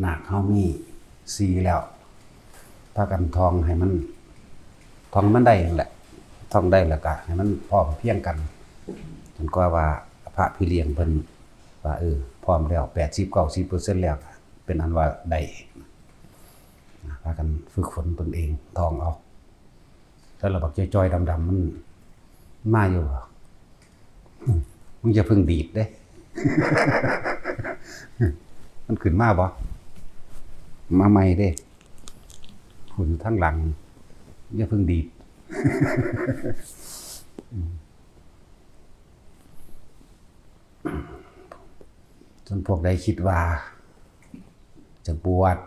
นาคเฮามีสีแล้วพากันทองให้มันทองมันได้นั่นแหละทองได้แล้วก็ให้มันพร้อมเพียงกันจนกว่าพระพี่เลี้ยงเพิ่นว่าพร้อมแล้ว80-90%แล้วเป็นอันว่าได้พากันฝึกฝนตนเองทองเอาถ้าเราบักจ้อยๆดำๆมันมาอยู่มึงจะพึ่งดีดเด้ มันขึ้นมาบ่มาใหม่เด้หุ่นทั้งหลังอย่าพึ่งดีด จนพวกใดคิดว่าจะบวช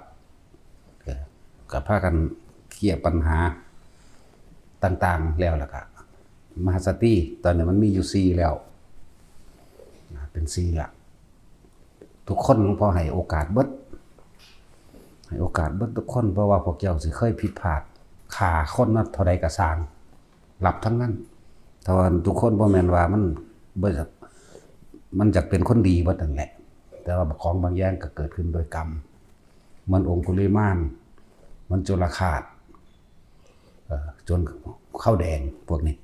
ก็พากันเคลียร์ปัญหาต่างๆแล้วล่ะก็มหาสติตอนนี้มันมีอยู่4แล้วเป็น4ละทุกคนหลวงพ่อให้โอกาสเบิดทุกคนเพราะว่าพวกเจ้าสิเคยผิดพลาดฆ่าคนนั้นเท่าใดก็สร้างรับทั้งนั้นแต่ว่าทุกคนบ่แม่นว่ามันจะเป็นคนดีเบิดนั่นแหละแต่ว่าของบางอย่างก็เกิดขึ้นโดยกรรมมันองคุลิมานมันจุลฆาตจนเข้าแดงพวกนี้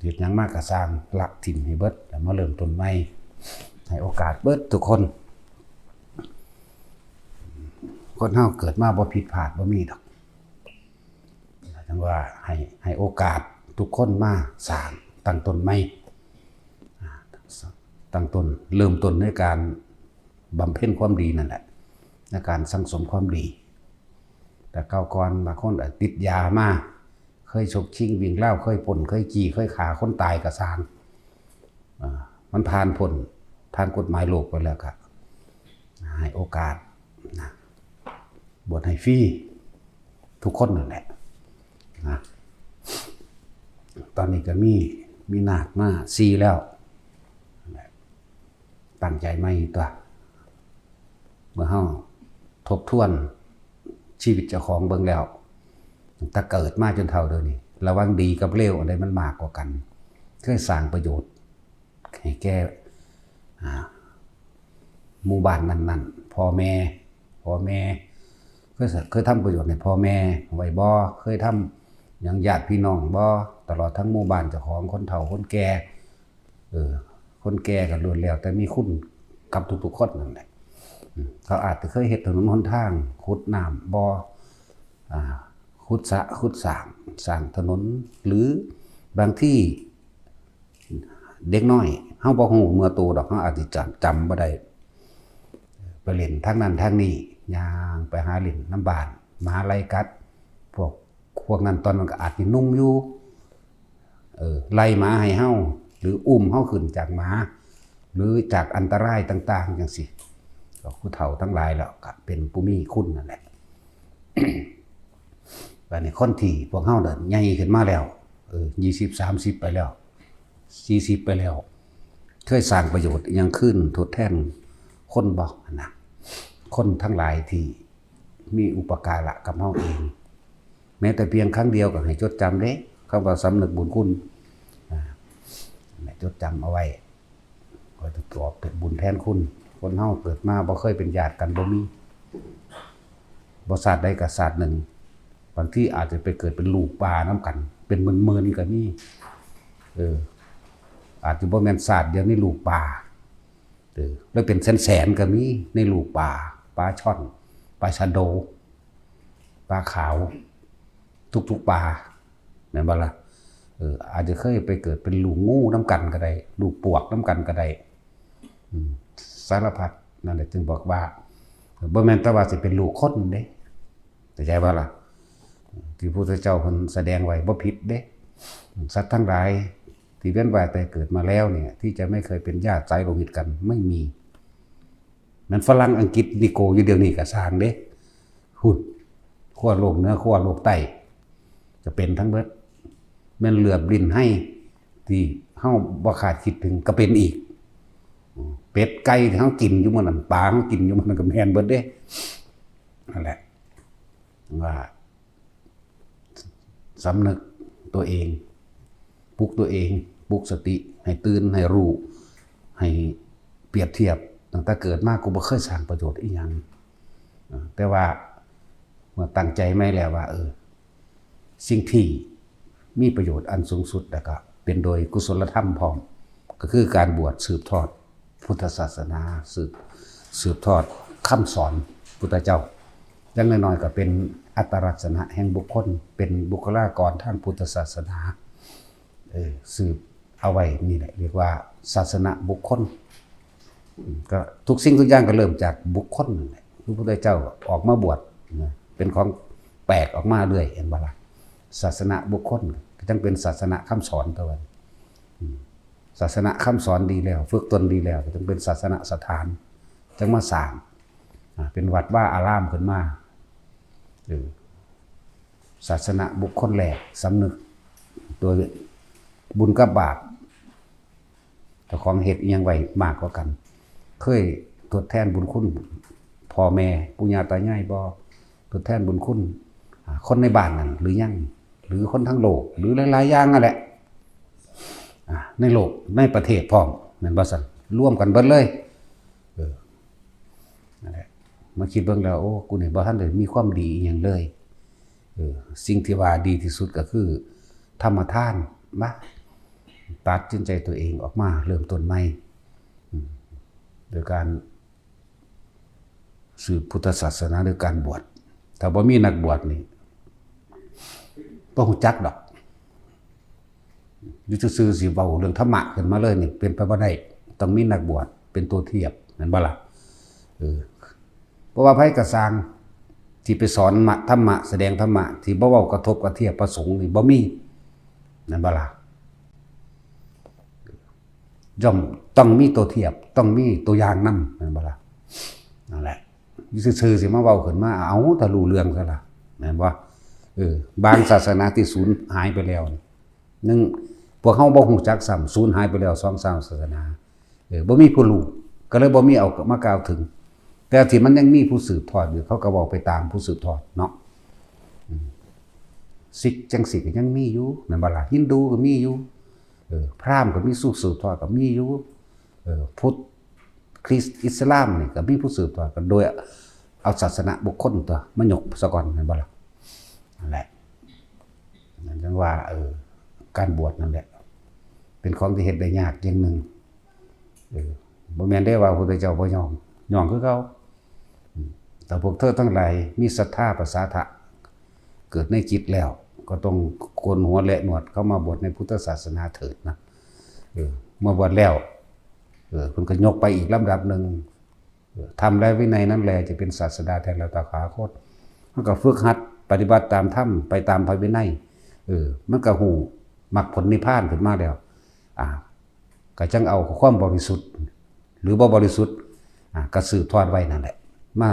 หยุดยังมากกระสร้างหลักถิ่นให้เบิดแล้วมาเริ่มต้นใหม่ให้โอกาสเบิดทุกคนเฮาเกิดมาบ่ผิดพลาดบ่มีดอกจังว่าให้โอกาสทุกคนมาสร้างตั้งต้นใหม่ตั้งต้นเริ่มต้นในการบำเพ็ญความดีนั่นแหละในการสั่งสมความดีแต่เก่าก่อนบางคนติดยามาเคยฉกชิงวิ่งเล่าเคยป่นเคยจี้เคยฆ่าคนตายกระสางมันผ่านพ้นทางกฎหมายโลกไปแล้วครับให้โอกาสบวชให้ฟรีทุกคนนั่นแหละนะตอนนี้ก็มีนาคมา4แล้วตั้งใจไม่ตัวเมื่อเฮาทบทวนชีวิตเจ้าของเบิ่งแล้วตั้งเกิดมาจนเท่าเดี๋ยวนี้ระวังดีกับเลวอะไรมันมากกว่ากันเคยสร้างประโยชน์ให้แก่หมู่บ้านนั้นๆพ่อแม่เคยทำประโยชน์ให้พ่อแม่ไว้บ่เคยทำอย่างญาติพี่น้องบ่ตลอดทั้งหมู่บ้านเจ้าของคนเฒ่าคนแก่คนแก่ก็ล้วนแล้วแต่มีคุณกับทุกๆคนนั่นแหละเขาอาจจะเคยเฮ็ดถนนหนทางขุดน้ำบ่ขุดสระขุดสร้างถนนหรือบางที่เด็กน้อยเฮาบ่ฮู้เมื่อโตดอกเฮาอาจสิจำบ่ได้ไปเล่นทางนั้นทางนี้ย่างไปหาเล่นน้ำบ้านมหาลัยกัดพวกนั้นตอนนั้นก็อาจสินุ่มอยู่ไล่หมาให้เฮาหรืออุ้มเฮาขึ้นจากหมาหรือจากอันตรายต่างๆจังซี่ก็ผู้เฒ่าทั้งหลายแล้วก็เป็นผู้มีคุณนั่นแหละ บัดนี้คนที่พวกเฮาเดินใหญ่ขึ้นมาแล้ว20-30ไปแล้ว40ไปแล้วเคยสร้างประโยชน์ยังขึ้นทดแทนคนบ่นะคนทั้งหลายที่มีอุปการะกับเฮาเองแม้แต่เพียงครั้งเดียวก็ให้จดจำเด้คำว่าสำนึกบุญคุณจดจำเอาไว้ก็จะตอบเป็นบุญแทนคุณคนเฮาเกิดมาบ่เคยเป็นญาติกันบ่มีบ่ศาสตร์ใดกับศาสตร์หนึ่งบางที่อาจจะไปเกิดเป็นลูกปลาน้ำกันเป็นหมื่นๆก็มีอาจจะบ่แม่นศาสตร์เดียวในลูกปลาแล้วเป็นแสนๆก็มีในลูกปลาช่อนปลาชะโดปลาขาวทุกๆปลาแม่นบ่ล่ะอาจจะเคยไปเกิดเป็นลูกงูน้ำกันก็ได้ลูกปวกน้ำกันก็ได้สารพัดนั่นแหละจึงบอกว่าบ่แม่นแต่ว่าสิเป็นลูกคนเด้เข้าใจบ่ล่ะที่พระพุทธเจ้าเพิ่นแสดงไว้บ่ผิดเด้สัตว์ทั้งหลายที่เวียนว่ายแต่เกิดมาแล้วเนี่ยที่จะไม่เคยเป็นญาติสายโลหิตกันไม่มีนั้นฝรั่งอังกฤษนิโกอยู่เดี๋ยวนี้ก็สร้างเด้หุ่นขั้วโลกเหนือขั้วโลกใต้จะเป็นทั้งเบิดแม่นเหลือบลิ้นให้ที่เฮาบ่คาดคิดถึงก็เป็นอีกเป็ดไก่ที่เฮากินอยู่มื้อนั้นปลาเฮากินอยู่มื้อนั้นก็แม่นเบิดเด้นั่นแหละว่าสำนึกตัวเองปลุกตัวเองปลุกสติให้ตื่นให้รู้ให้เปรียบเทียบ ตั้งแต่เกิดมากูบ่เคยสร้างประโยชน์อีหยังแต่ว่าเมื่อตั้งใจไม่แล้วว่าสิ่งที่มีประโยชน์อันสูงสุดแล้วก็เป็นโดยกุศลธรรมพร้อมก็คือการบวชสืบทอดพุทธศาสนาสืบทอดคำสอนพุทธเจ้าอย่างน้อยๆก็เป็นอัตลักษณะแห่งบุคคลเป็นบุคลากรทางพุทธศาสนาสืบเอาไว้นี่แหละเรียกว่าศาสนาบุคคลก็ทุกสิ่งทุกอย่างก็เริ่มจากบุคคลนั่นแหละพระพุทธเจ้าออกมาบวชเป็นของแปลกออกมาเรื่อยเห็นบ่ล่ะศาสนาบุคคลก็จังเป็นศาสนาคำสอนตัวนั้นศาสนาคำสอนดีแล้วฝึกตนดีแล้วจึงเป็นศาสนาสถานจังมาสร้างเป็นวัดว่าอารามขึ้นมาศาสนาบุคคลแรกสำนึกโดยบุญกับบาปแต่ของเหตุยังไว้มากกว่ากันเคยทดแทนบุญคุณพ่อแม่ปู่ย่าตายายบ่ทดแทนบุญคุณคนในบ้านนั่นหรือยังหรือคนทั้งโลกหรือหลายๆอย่างนั่นแหละในโลกในประเทศพร้อมแม่นบ่ซั่นร่วมกันเบิดเลยนั่นแหละมาคิดเบิ่งแล้วโอ้กูนี่บ่ทันได้มีความดีอีหยังเลยสิ่งที่ว่าดีที่สุดก็คือธรรมทานมาตัดสินใจตัวเองออกมาเริ่มต้นใหม่โดยการสืบพุทธศาสนาโดยการบวชถ้าบ่มีนักบวชนี่บ่ฮู้จักดอกอยู่ซื่อๆสิเว้าเรื่องธรรมะขึ้นมาเลยนี่เป็นไปบ่ได้ต้องมีนักบวชเป็นตัวเทียบนั่นบ่ล่ะเพราะว่าไผก็สร้างที่ไปสอนธรรมะแสดงธรรมะที่บ่เว้ากระทบกระเทียบประสงค์นี่บ่มีนั่นบ่ล่ะย่อมต้องมีตัวเทียบต้องมีตัวอย่างนำนั่นบ่ล่ะนั่นแหละอยู่ซื่อๆสิมาเว้าขึ้นมาเอาถ้ารู้เรื่องซะล่ะแม่นบ่บางศาสนาที่สูญหายไปแล้วนึงพวกเฮาบ่ฮู้จักซ้ำสูญหายไปแล้ว2-3ศาสนาบ่มีผู้รู้ก็เลยบ่มีเอามากล่าวถึงแต่ที่มันยังมีผู้สืบทอดอยู่เขาก็บอกไปตามผู้สืบทอดเนาะซิกจังสิก็ยังมีอยู่นั่นบ่ล่ะฮินดูก็มีอยู่พราหมณ์ก็มีสืบทอดก็มีอยู่พุทธคริสต์อิสลามนี่ก็มีผู้สืบทอดกันโดยเอาศาสนาบุคคลตัวมายกซะก่อนนั่นบ่ล่ะนั่นแหละนั่นจังว่าการบวชนั่นแหละเป็นของที่เฮ็ดได้ยากอย่างหนึ่งบ่แม่นได้ว่าพระพุทธเจ้าบ่ยอมคือเขาแต่พวกเธอทั้งหลายมีศรัทธาประสาทะเกิดในจิตแล้วก็ต้องโกนหัวและหนวดเข้ามาบวชในพุทธศาสนาเถิดนะเมื่อบวชแล้วเพิ่นก็ยกไปอีกลำดับหนึ่งทำและวินัยนั้นแลจะเป็นศาสดาแทนเราตถาคตมันก็ฝึกหัดปฏิบัติตามธรรมไปตามพระวินัยมันก็หูมรรคผลนิพพานขึ้นมาแล้วก็จังเอาความบริสุทธิ์หรือบ่บริสุทธิ์ก็สืบทอดไว้นั่นแหละมา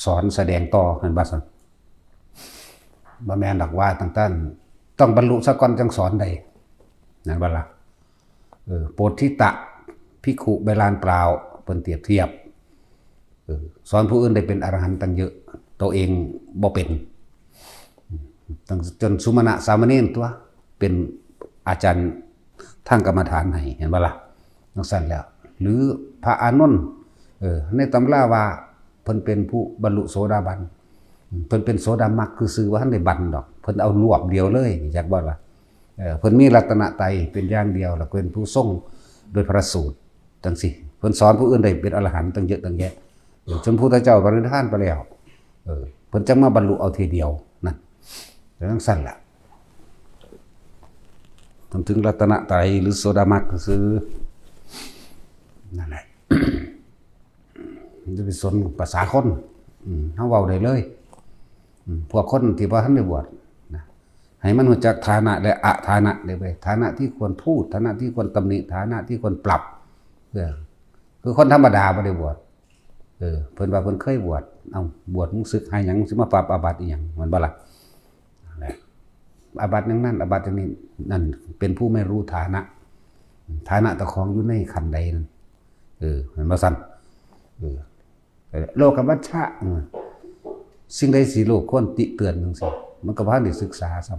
สอนแสดงต่อเห็นบ่ซั่นบ่แม่นดอกว่าต่างๆต้องบรรลุซะก่อนจังสอนได้นั่นบ่ล่ะโพธิตะภิกขุใบลานเปล่าเพิ่นเปรียบเทียบสอนผู้อื่นได้เป็นอรหันต์ตั้งเยอะตัวเองบ่เป็นตั้งจนสุมาณะสามเณรตัวเป็นอาจารย์ทางกรรมฐานให้เห็นบ่ล่ะจังซั่นแล้วหรือพระอานนท์ในตำราว่าเพิ่นเป็นผู้บรรลุโสดาบันเพิ่นเป็นโสดามรรคคือซื่อว่าท่านได้บันดอกเพิ่นเอารวบเดียวเลยจักบ่ล่ะเพิ่นมีรัตนตรัยเป็นอย่างเดียวแล้วเพิ่นผู้ทรงโดยพระสูตรจังซี่เพิ่นสอนผู้อื่นได้เป็นอรหันต์ตั้งเยอะตั้งแยะจนพุทธเจ้าปรินิพพานไปแล้วเพิ่นจังมาบรรลุเอาทีเดียวนั่นจังซั่นล่ะถึงรัตนตรัยหรือโสดามรรคคือนั่นแหละจะไปสนภาษาคนเขาเว้าได้เลยพวกคนที่บ่ทันได้บวชนะให้มันรู้จักฐานะและอฐานะได้ไปฐานะที่ควรพูดฐานะที่ควรตำหนิฐานะที่ควรปรับคือคนธรรมดาบ่ได้บวชเพิ่นว่าเพิ่นเคยบวชเอาบวชมึงศึกให้หยังสิมาปรับอาบัติอีหยังมันบ่ล่ะนั่นแหละอาบัติอย่างนั้นอาบัติอย่างนี้นั่นเป็นผู้ไม่รู้ฐานะตะของอยู่ในขันใดนั่นมันบ่ซั่นโลกวัชชะสิ่งใดสิโลกควรติเตือนจังซี่มันก็บ่ทันได้ศึกษาซ้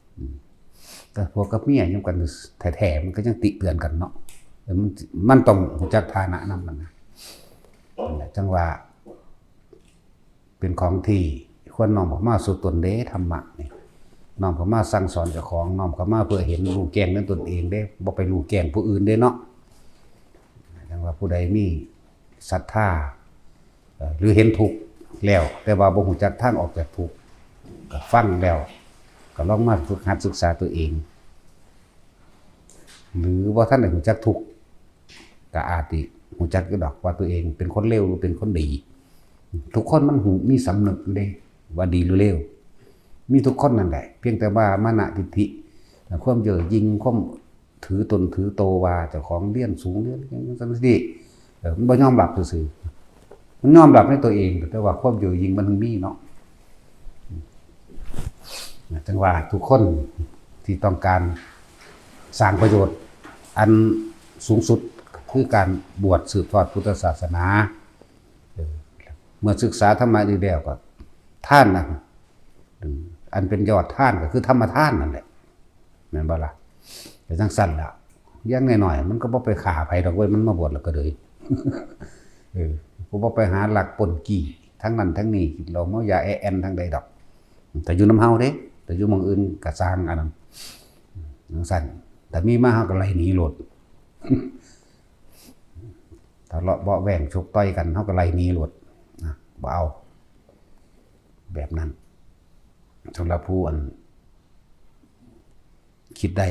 ำแต่พวกกับเมียยังกันแท้ๆมันก็ยังติเตือนกันเนาะ มันต้องรู้จักฐานะนำมันนะนั่นแหละจังว่าเป็นของที่ควรน้อมเข้ามาสู่ตนเด้ธรรมะนี่น้อมเข้ามาสั่งสอนเจ้าของน้อมเข้ามาเพื่อเห็นรู้แจ้งในตนเองเด้บ่ไปรู้แจ้งผู้อื่นเด้เนาะจังว่าผู้ใดมีศรัทธาหรือเห็นทุกข์แล้วแต่ว่าบ่รู้จักทางออกจากทุกข์ก็ฟังแล้วก็ลองมาฝึกหัดศึกษาตัวเองหรือว่าท่านได้รู้จักทุกข์ก็อาจสิรู้จักอยู่ดอกว่าตัวเองเป็นคนเลวหรือเป็นคนดีทุกคนมันมีสำนึกเด้ว่าดีหรือเลวมีทุกคนนั่นแหละเพียงแต่ว่ามานะทิฏฐิความเย่อหยิ่งความถือตนถือโตว่าเจ้าของเรียนสูงเรียนจังซี่มันบ่ยอมรับซื่อๆมันยอมรับในตัวเองแต่ว่าความเย่อหยิ่งมันมีเนาะจังว่าทุกคนที่ต้องการสร้างประโยชน์อันสูงสุดคือการบวชสืบทอดพุทธศาสนาเมื่อศึกษาธรรมะดีแล้วก็ท่านนะอันเป็นยอดท่านก็คือธรรมท่านนั่นแหละแม่นบ่ล่ะแต่จังสั่นล่ะยังหน่อยๆมันก็บ่ไปฆ่าไผดอกเว้ยมันมาบวชแล้วก็เลยบ่ไปหาหลักปนกี่ทั้งนั้นทั้งนี้เราเมายาแอนทั้งใดดอกแต่อยู่น้ำเฮาเด้แต่อยู่หม้องอื่นก็สร้างอันนั้นจังสั่นแต่มีมาเฮาก็ไล่หนีโลดทะเลาะเบาะแว้งชกต่อยกันเฮาก็ไล่หนีโลดบ่เอาแบบนั้นสำหรับผู้อันคิดได้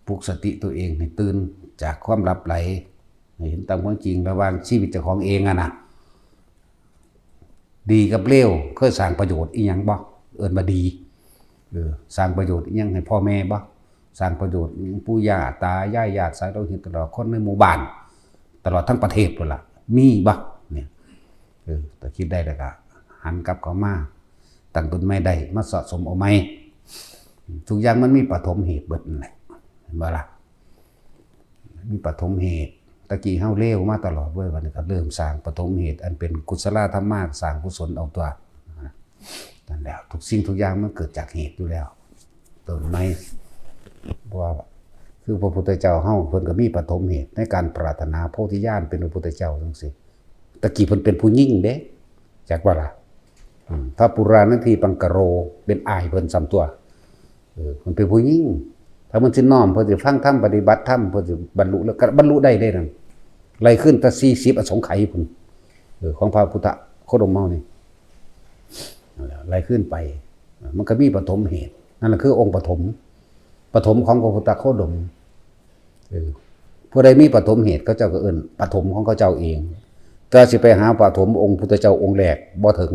ปลุกสติตัวเองให้ตื่นจากความหลับไหลให้เห็นตามความจริงระหว่างชีวิตเจ้าของเองนะดีกับเลวเคยสร้างประโยชน์อีหยังบ่เอิ้นว่าดีสร้างประโยชน์อีหยังให้พ่อแม่บ่สร้างประโยชน์ปู่ย่าตายายญาติสายโลหิตตลอดคนในหมู่บ้านตลอดทั้งประเทศพุ่นล่ะมีบ่เนี่ยแต่คิดได้แล้วก็หันกลับเข้ามาตั้งตนไม่ได้มาสะสมเอาไหมทุกอย่างมันมีปฐมเหตุเบิดนั่นแหละเห็นบ่ล่ะมีปฐมเหตุตะกี้เฮาเลวมาตลอดเว้ยวันนี้ก็เริ่มสร้างปฐมเหตุอันเป็นกุศลธรรมะสร้างกุศลเอาตัวนั่นแหละทุกสิ่งทุกอย่างมันเกิดจากเหตุอยู่แล้วต้นไม้เพราะว่าคือพระพุทธเจ้าเฮาเพิ่นก็มีปฐมเหตุในการปรารถนาโพธิญาณเป็นพระพุทธเจ้าจังซี่ตะกี้เพิ่นเป็นผู้หญิงเด้จักว่าล่ะพระปุราณทีปังกโรเป็นอ้ายเพิ่นซ้ำตัวมันเป็นผู้หญิงถ้ามันสิน้อมเพิ่นสิฟังธรรมปฏิบัติธรรมเพิ่นสิบรรลุแล้วก็บรรลุได้นั่นไล่ขึ้นแต่40อสงไขยพุ่นของพระพุทธโคดมเฮานี่ไล่ขึ้นไปมันก็มีปฐมเหตุนั่นแหละคือองค์ปฐมของพระพุทธโคดมผู้ใดมีปฐมเหตุเขาเจ้าก็เอิ้นปฐมของเขาเจ้าเองแต่สิไปหาปฐมองค์พุทธเจ้าองค์แรกบ่ถึง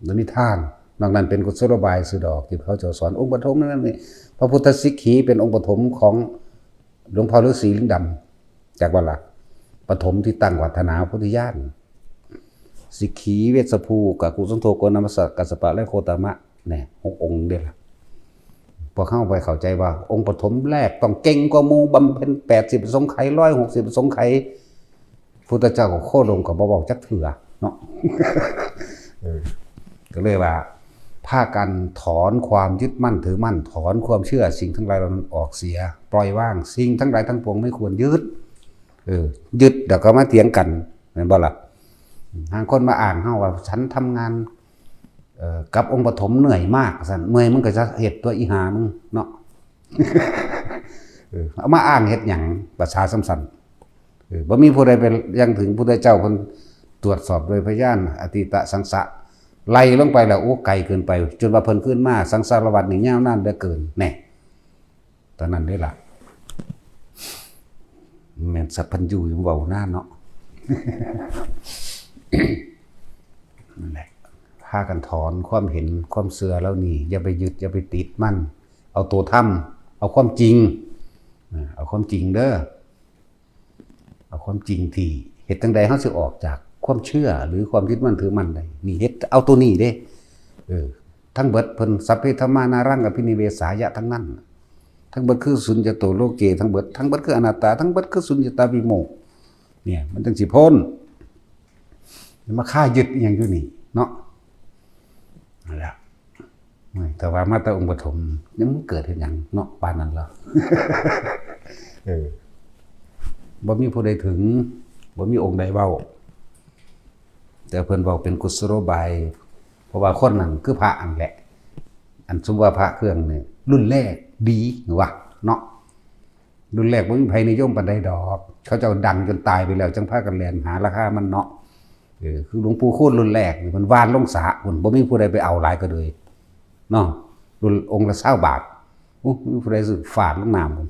นั่นนิทานนอกนั้นเป็นกุศโลบายสุดอกที่เขาจะสอนองค์ปฐมนั่นนี่พระพุทธสิกขีเป็นองค์ปฐมของหลวงพ่อฤาษีลิงดำจากวัดละปฐมที่ตั้งวัฒนาพุทธญาณสิกขีเวสภูกกุสันโธโกนัมสสะกัสสปะและโคตามะเนี่ย6องค์เด้ล่ะพอเข้าไปเข้าใจว่าองค์ปฐมแรกต้องเก่งกว่าหมู่บำเพ็ญ80สงไขย160สงไขยพุทธเจ้าก็โคดมก็บ่บอกจักเถื่อเนาะก็เลยว่าพากันถอนความยึดมั่นถือมั่นถอนความเชื่อสิ่งทั้งหลายเหล่านั้นออกเสียปล่อยว่างสิ่งทั้งหลายทั้งปวงไม่ควรยึดยึดเดี๋ยวก็มาเถียงกันเห็นบ่ล่ะบางคนมาอ่านเฮาว่าฉันทำงานกับองค์ปฐมเหนื่อยมากสั่นเมื่อยมึงก็จะเฮ็ดตัวอีหามึงเนาะเอามาอ้างเฮ็ดหยังประชาสัมสันบ่มีผู้ใดเป็นยังถึงพุทธเจ้าเพิ่นตรวจสอบโดยพยานอติตะสังสะไล่ลงไปแล้วโอ้ไกลเกินไปจนว่าเพิ่นขึ้นมาสังสารวัฏนี่ยาวนานเหลือเกินแน่ตอนนั้นได้ล่ะแม่นสัพพัญญูยังเว้าหน้าเนาะนั่นแหละพากันถอนความเห็นความเสื่อแล้วนี่อย่าไปยึดอย่าไปติดมันเอาตัวธรรมเอาความจริงเอาความจริงเด้อเอาความจริงที่เฮ็ดจังใดเฮาสิออกจากความเชื่อหรือความยึดมั่นถือมั่นได้นี่เฮ็ดเอาตัวนี้เด้ทั้งเบิดเพิ่นสัพเพธัมมานารังอภินิเวสายะทั้งนั้นทั้งเบิดคือสุญญโตโลเกทั้งเบิดคืออนัตตาทั้งเบิดคือสุญญตาวิโมกข์เนี่ยมันจังสิพ้นมาฆ่ายึดอีหยังอยู่นี่เนาะนั่นแหละแต่ว่ามาแต่องค์ปฐมยังเกิดเฮ็ดหยังเนาะปานนั้นแล้ว บ่มีผู้ใดถึงบ่มีองค์ใดเว้าแต่เพิ่นเว้าเป็นกุศโลบายเพราะว่าคนนั้นคือพระอันแหละอันสมว่าพระเครื่องนี่รุ่นแรกดีว่ะเนาะรุ่นแรกบ่มีไผนิยมปานใดดอกเขาเจ้าดังจนตายไปแล้วจังพากันแล่นหาราคามันเนาะคือหลวงปู่คูณรุ่นแรกนี่มันวานลงสระพุ่นบ่มีผู้ใดไปเอาหลายก็เลยเนาะรุ่นองค์ละ20 บาทมีผู้ใดซื้อฝาดลงน้ำพุ่น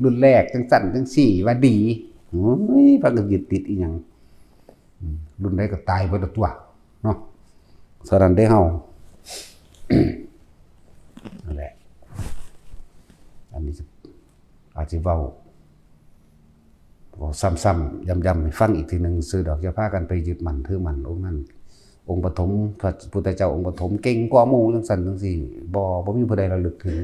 รุ่นแรกจังสั่นจังสี่ว่าดีโอ้ยพากันยึดติดอีหยังรุ่นใดก็ตายเบิดตัวเนาะฉะนั้นได้เฮา นั่นแหละอันนี้อาจจะเว้าซ้ำๆย้ำๆให้ฟังอีกทีหนึ่งซื้อดอกจะพากันไปยึดมั่นถือมั่นองค์นั้นองค์ปฐมพระพุทธเจ้าองค์ปฐมเก่งกว่าหมู่จังซั่นจังซี่บ่มีผู้ใดระลึกถึง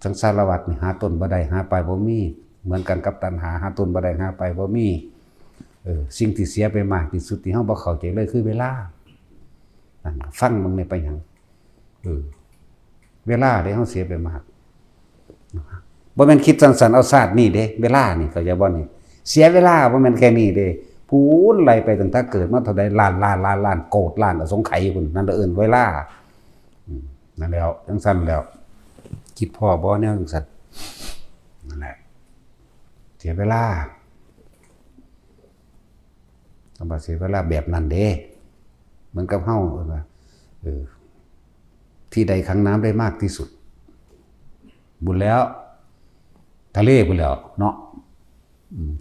สังสารวัฏนี่หาต้นบ่ได้หาปลายบ่มีเหมือนกันกับตัณหาหาต้นบ่ได้หาปลายบ่มีสิ่งที่เสียไปมากที่สุดที่เฮาบ่เข้าใจเลยคือเวลาฟังมึงในไปหยังเวลาเด้เฮาเสียไปมากบ่แม่นคิดสั้นๆเอาชาตินี้เด้เวลานี่เข้าใจบ่นี่เสียเวลาบ่แม่นแค่นี้เด้พูนไล่ไปตั้งแต่เกิดมาเท่าใดล้านโกรธล้านอสงไขยพุ่นนั่นเอิ้นเวลานั่นแล้วจังซั่นแล้วคิดพ่อบ่แนวจังซั่นนั่นแหละเสียเวลาต้องบ่เสียเวลาแบบนั้นเด้เหมือนกับเฮาว่าที่ใดขังน้ำได้มากที่สุดบุญแล้วทะเลพุ่นแล้วเนาะ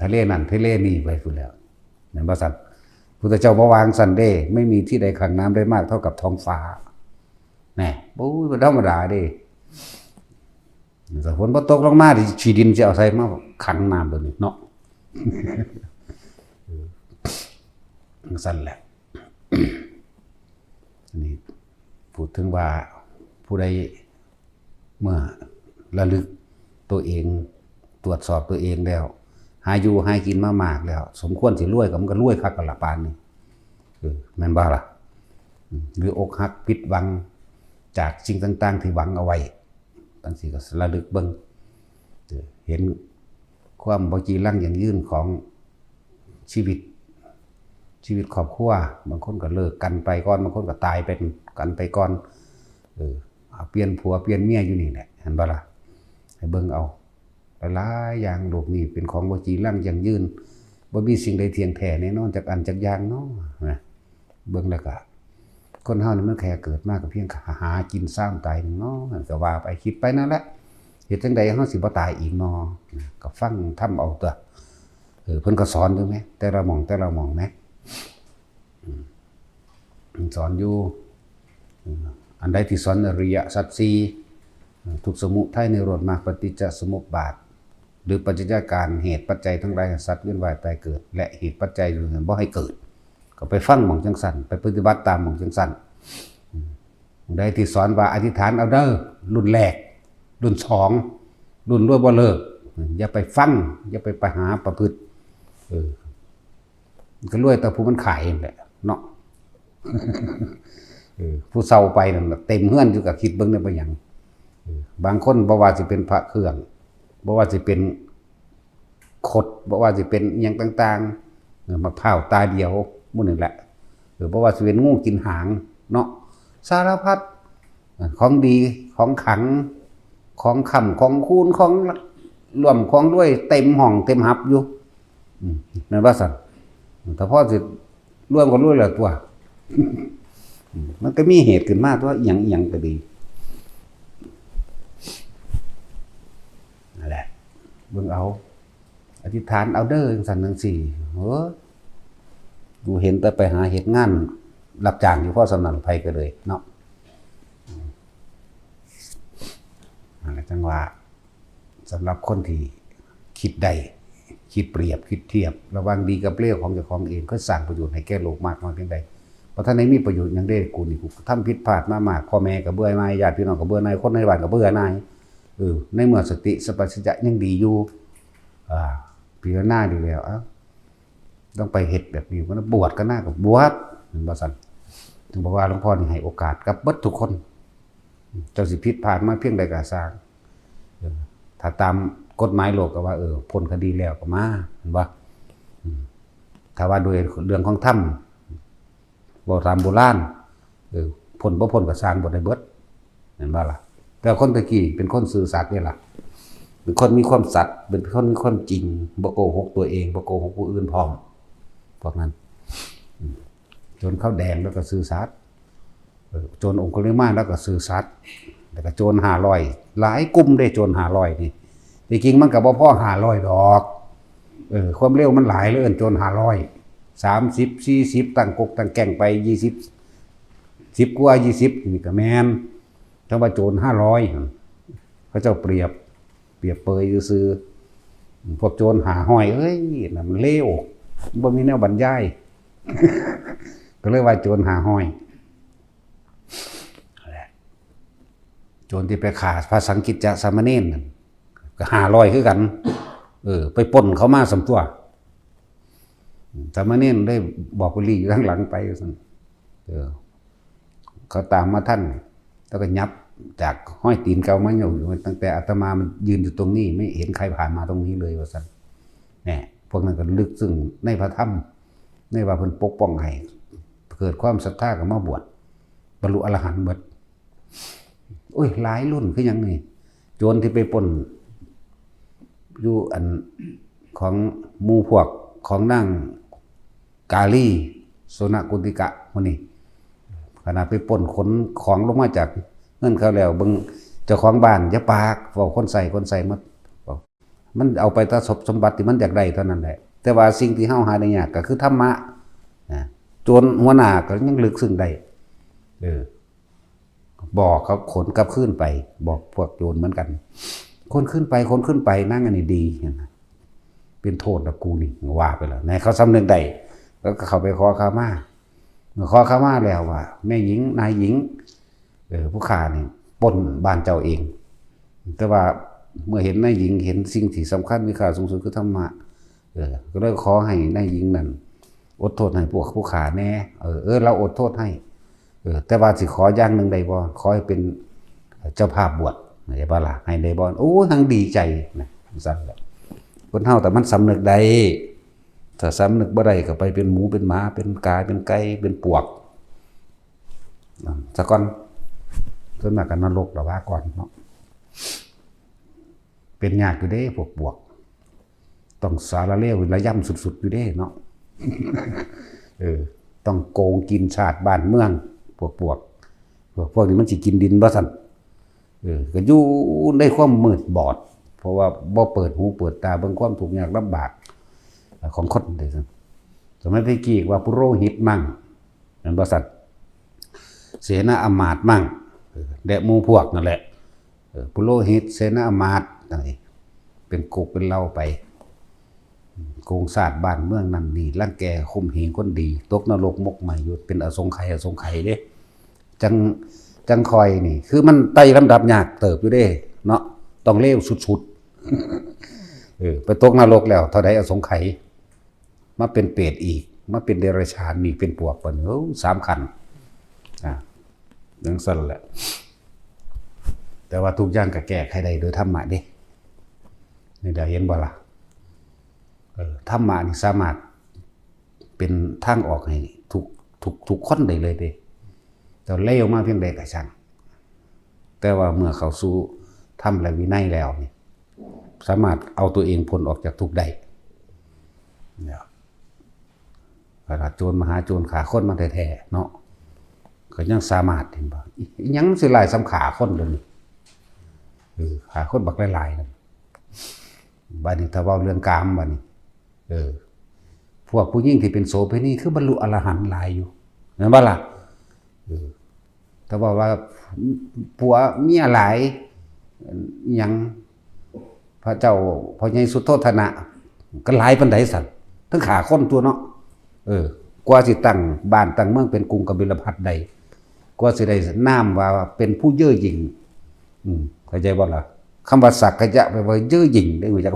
ทะเลนั่นทะเลนี่ไปพุ่นแล้วแม่นบ่ซั่นพุทธเจ้าบ่วางซั่นเด้ไม่มีที่ใดขังน้ำได้มากเท่ากับท้องฟ้าแน่บ่บ่ธรรมดาเด้ถ้าฝนบ่ตกลงมาที่ขี้ดินสิเอาใส่มาขังน้ำตัวนี้เนาะซั่นแหละอันนี้พูดถึงว่าผู้ใดเมื่อระลึกตัวเองตรวจสอบตัวเองแล้วหาอยู่หากินมามากแล้วสมควรสิรวยก็มันก็รวยคักกันละปานนี้แม่นบ่ล่ะหรืออกหักผิดหวังจากสิ่งต่างๆที่หวังเอาไว้จังซี่ก็ระลึกเบิ่งเห็นความบ่จีรังยั่งยืนของชีวิตครอบครัวบางคนก็เลิกกันไปก่อนบางคนก็ตายเป็นกันไปก่อนเปลี่ยนผัวเปลี่ยนเมียอยู่นี่แหละเห็นบ่ล่ะให้เบิ่งเอาหลายๆอย่างโลกนี้เป็นของบ่จีรังยั่งยืนบ่มีสิ่งใดเที่ยงแท้แน่นอนจากอันจากอย่างเนาะนะเบิ่งแล้วก็คนเฮานี่มันแค่เกิดมาก็เพียงหากินสร้างตายนึงเนาะก็ว่าไปคิดไปนั่นแหละเฮ็ดจังได๋เฮาสิบ่ตายอีกเนาะก็ฟังทำเอาตัวเพิ่นก็สอนอยู่แหมแต่ละหม่องแหมสอนอยู่อันใดที่สอนอริยสัจสี่ทุกสมุทัยนิโรธมรรคปฏิจจสมุปบาทหรือปัจจัยการเหตุปัจจัยทั้งหลายสัตว์เวียนว่ายตายเกิดและเหตุปัจจัยอยู่บ่ให้เกิดก็ไปฟังหม่องจังซั่นไปปฏิบัติตามหม่องจังซั่นใดที่สอนว่าอธิษฐานเอาเด้อรุ่นแรกรุ่น2รุ่นรวยบ่เลิกอย่าไปฟังอย่าไปหาประพฤติก็รวยแต่ผู้มันขายแหละเนาะ ผู้เศร้าไปนั่นเต็มเฮือนอยู่กับคิดเบิ่งได้บ่หยังบางคนบ่ว่าสิเป็นพระเครื่องบ่ว่าสิเป็นขดบ่ว่าสิเป็นอิหยังต่างๆมะพร้าวตาเดียวหมู่นี่แหละบ่ว่าสิเป็นงูกินหางเนาะสารพัดของดีของขังของค่ำของคูณของรวมของด้วยเต็มห้องเต็มหับอยู่นั่นว่าซั่นถ้าพอสิรวมก็รวยแล้วตัว มันก็มีเหตุขึ้นมาตัวอิหยังก็ดีนั่นแหละเบิ่งเอาอธิษฐานเอาเด้อจังซั่นจังซี่ดูเห็นแต่ไปหาเฮ็ดงานรับจ้างอยู่พอสำนักไผก็เลยเนาะนั่นแหละจังว่าสำหรับคนที่คิดได้คิดเปรียบคิดเทียบระหว่างดีกับเลวของเจ้าของเองก็สร้างประโยชน์ให้แก่โลกมากน้อยเพียงใดเพราะถ้าในมีประโยชน์อย่างเด้กูนี่กูทำผิดพลาดมามากพ่อแม่ก็เบื่อนายญาติพี่น้องก็เบื่อนายคนในบ้านก็เบื่อนายในเมื่อสติสัมปชัญญะยังดีอยู่พิจารณาดีแล้วต้องไปเฮ็ดแบบนี้มันบวชก็น่าก็บวชบ่ซั่นถึงบอกว่าหลวงพ่อนี่ให้โอกาสกับเบิดทุกคนเจ้าสิผิดพลาดมาเพียงใดก็สร้าง ถ้าตามกฎหมายโลกก็ว่าพ้นคดีแล้วก็มาเห็นบ่ถ้าว่าโดยเรื่องของธรรมบ่ตามโบราณพ้นบ่พ้นก็สร้างบ่ได้เบิดเห็นบ่ล่ะแต่คนตะกี้เป็นคนซื่อสัตย์นี่ล่ะเป็นคนมีความสัตย์เป็นคนมีความจริงบ่โกหกตัวเองบ่โกหกผู้อื่นพร้อมพวกนั้นจนเขาแดงแล้วก็ซื่อสัตย์โจรองคุลิมานแล้วก็ซื่อสัตย์แล้วก็โจร500หลายกลุ่มได้โจร500นี่จริงๆมันก็บ่พอ500ดอกความเร็วมันหลายเลยโจร500 30 40ตั้งกกตั้งแก่งไป20 10กว่า20นี่ก็แม่นถ้าว่าโจร500เขาเจ้าเปรียบเปยซื่อพวกโจร500น่ะมันเลวบ่มีแนวบรรยาย ก็เลยว่าโจร500โจรที่ไปฆ่าพระสังฆิจจะสามเณรนั่นก็500คือกันไปปล้นเขามาสำตัวสามเณรได้บอกกุลีอยู่ข้างหลังไปซั่นเขาตามมาท่านแล้วก็ยับจากห้อยตีนเก่ามาอยู่ตั้งแต่อาตมามันยืนอยู่ตรงนี้ไม่เห็นใครผ่านมาตรงนี้เลยว่าซั่นแหน่พวกนั้นก็ลึกซึ่งในพระธรรมในว่าเพิ่นปกป้องให้เกิดความศรัทธาก็มาบวชบรรลุอรหันต์เบิดโอ้ยหลายรุ่นคือหยังนี่โจรที่ไปปล้นอยู่อันของหมู่พวกของนางกาลีโสนกุติกะมื้อนี้ขณะไปปล้นขนของลงมาจากเงินเขาแล้วเบิ่งเจ้าของบ้านอย่าปากเว้าคนใส่มันเอาไปตะสมบัติที่มันอยากได้เท่านั้นแหละแต่ว่าสิ่งที่เฮาหาได้ยากก็คือธรรมะโจรหัวหน้าก็ยังลึกซึ้งได้บอกเขาขนกลับขึ้นไปบอกพวกโจรเหมือนกันคนขึ้นไปนั่งอันนี้ดีเป็นโทษนะกูนี่ว่าไปแล้วในเขาสำนึกได้แล้วก็เข้าไปขอขมาแล้วว่าแม่หญิงนายหญิงผู้ฆ่านี่ปล้นบ้านเจ้าเองแต่ว่าเมื่อเห็นนายหญิงเห็นสิ่งที่สำคัญมีค่าสูงสุดคือธรรมะก็เลยขอให้นายหญิงนั้นอดโทษให้พวกผู้ฆ่าแน่เราอดโทษให้แต่ว่าสิขออย่างหนึ่งได้บ่ขอให้เป็นเจ้าภาพบวชได้บ่ล่ะให้ได้บ่โอ้ทั้งดีใจนะสั่นแหละคนเฮาแต่มันสำนึกได้ถ้าสำนึกบ่ได้ก็ไปเป็นหมูเป็นหมาเป็นกาเป็นไก่เป็นปวกซะก่อนส่วนมากก็นรกละว่าก่อนเนาะเป็นยากอยู่เด้พวกปวกต้องสารเลวระย่ำสุดๆอยู่เด้เนาะต้องโกงกินชาติบ้านเมืองพวกนี้มันสิกินดินบ่ซั่นก็อยู่ในความมืดบอดเพราะว่าบ่เปิดหูเปิดตาเบิ่งความทุกข์ยากลำบากของคนได้ซั่นสมัยตะกี้ว่าปุโรหิตมั่งนั่นบ่ซั่นเสนาอมาตย์มั่งและหมู่พวกนั่นแหละปุโรหิตเสนาอมาตย์นั่นเองเป็นกุกเป็นเล่าไปโกงศาสตร์บ้านเมืองนั่นนี่ร่างแกข่มเหงคนดีตกนรกมกใหม่อยู่เป็นอสงไขยเด้จังคอยนี่คือมันไต่ลำดับยากเติบอยู่เด้เนาะต้องเลวสุดๆไปตกนรกแล้วเท่าใดอสงไขยมาเป็นเปรตอีกมาเป็นเดรัจฉานนี่เป็นปวกปน3ขันอย่างสั่นแหละแต่ว่าทุกอย่างก็แก้ไขได้โดยธรรมะเด้นี่ได้เห็นบ่ล่ะธรรมะนี่สามารถเป็นทางออกให้ทุกคนได้เลยเด้แต่เลวมาเพียงใดก็ช่างแต่ว่าเมื่อเข้าสู่ธรรมและวินัยแล้วนี่สามารถเอาตัวเองพ้นออกจากทุกข์ได้เนี่ยขนาดโจรมหาโจรขาคนมาแท้ๆเนาะก็ยังสามารถเห็นบ่ยังสิหลายสำขาคนเลยนี่ขาคนบักหลายๆนั่นบัดนี้ถ้าเว้าเรื่องกามบัดนี้พวกผู้หญิงที่เป็นโสเภณีคือบรรลุอรหันต์หลายอยู่เห็นบ่ล่ะถ้าว่าผัวเมียหลายหยังพระเจ้าพ่อใหญ่สุโธทนะก็หลายปานใดสั่นทั้งขาคนตัวเนาะกว่าสิตั้งบ้านตั้งเมืองเป็นกรุงกบิลพัสได้กว่าสิได้นามว่าเป็นผู้เย่อหยิ่งเข้าใจบ่ล่ะคำว่าสักกะยะแปลว่าเย่อหยิ่งได้รู้จัก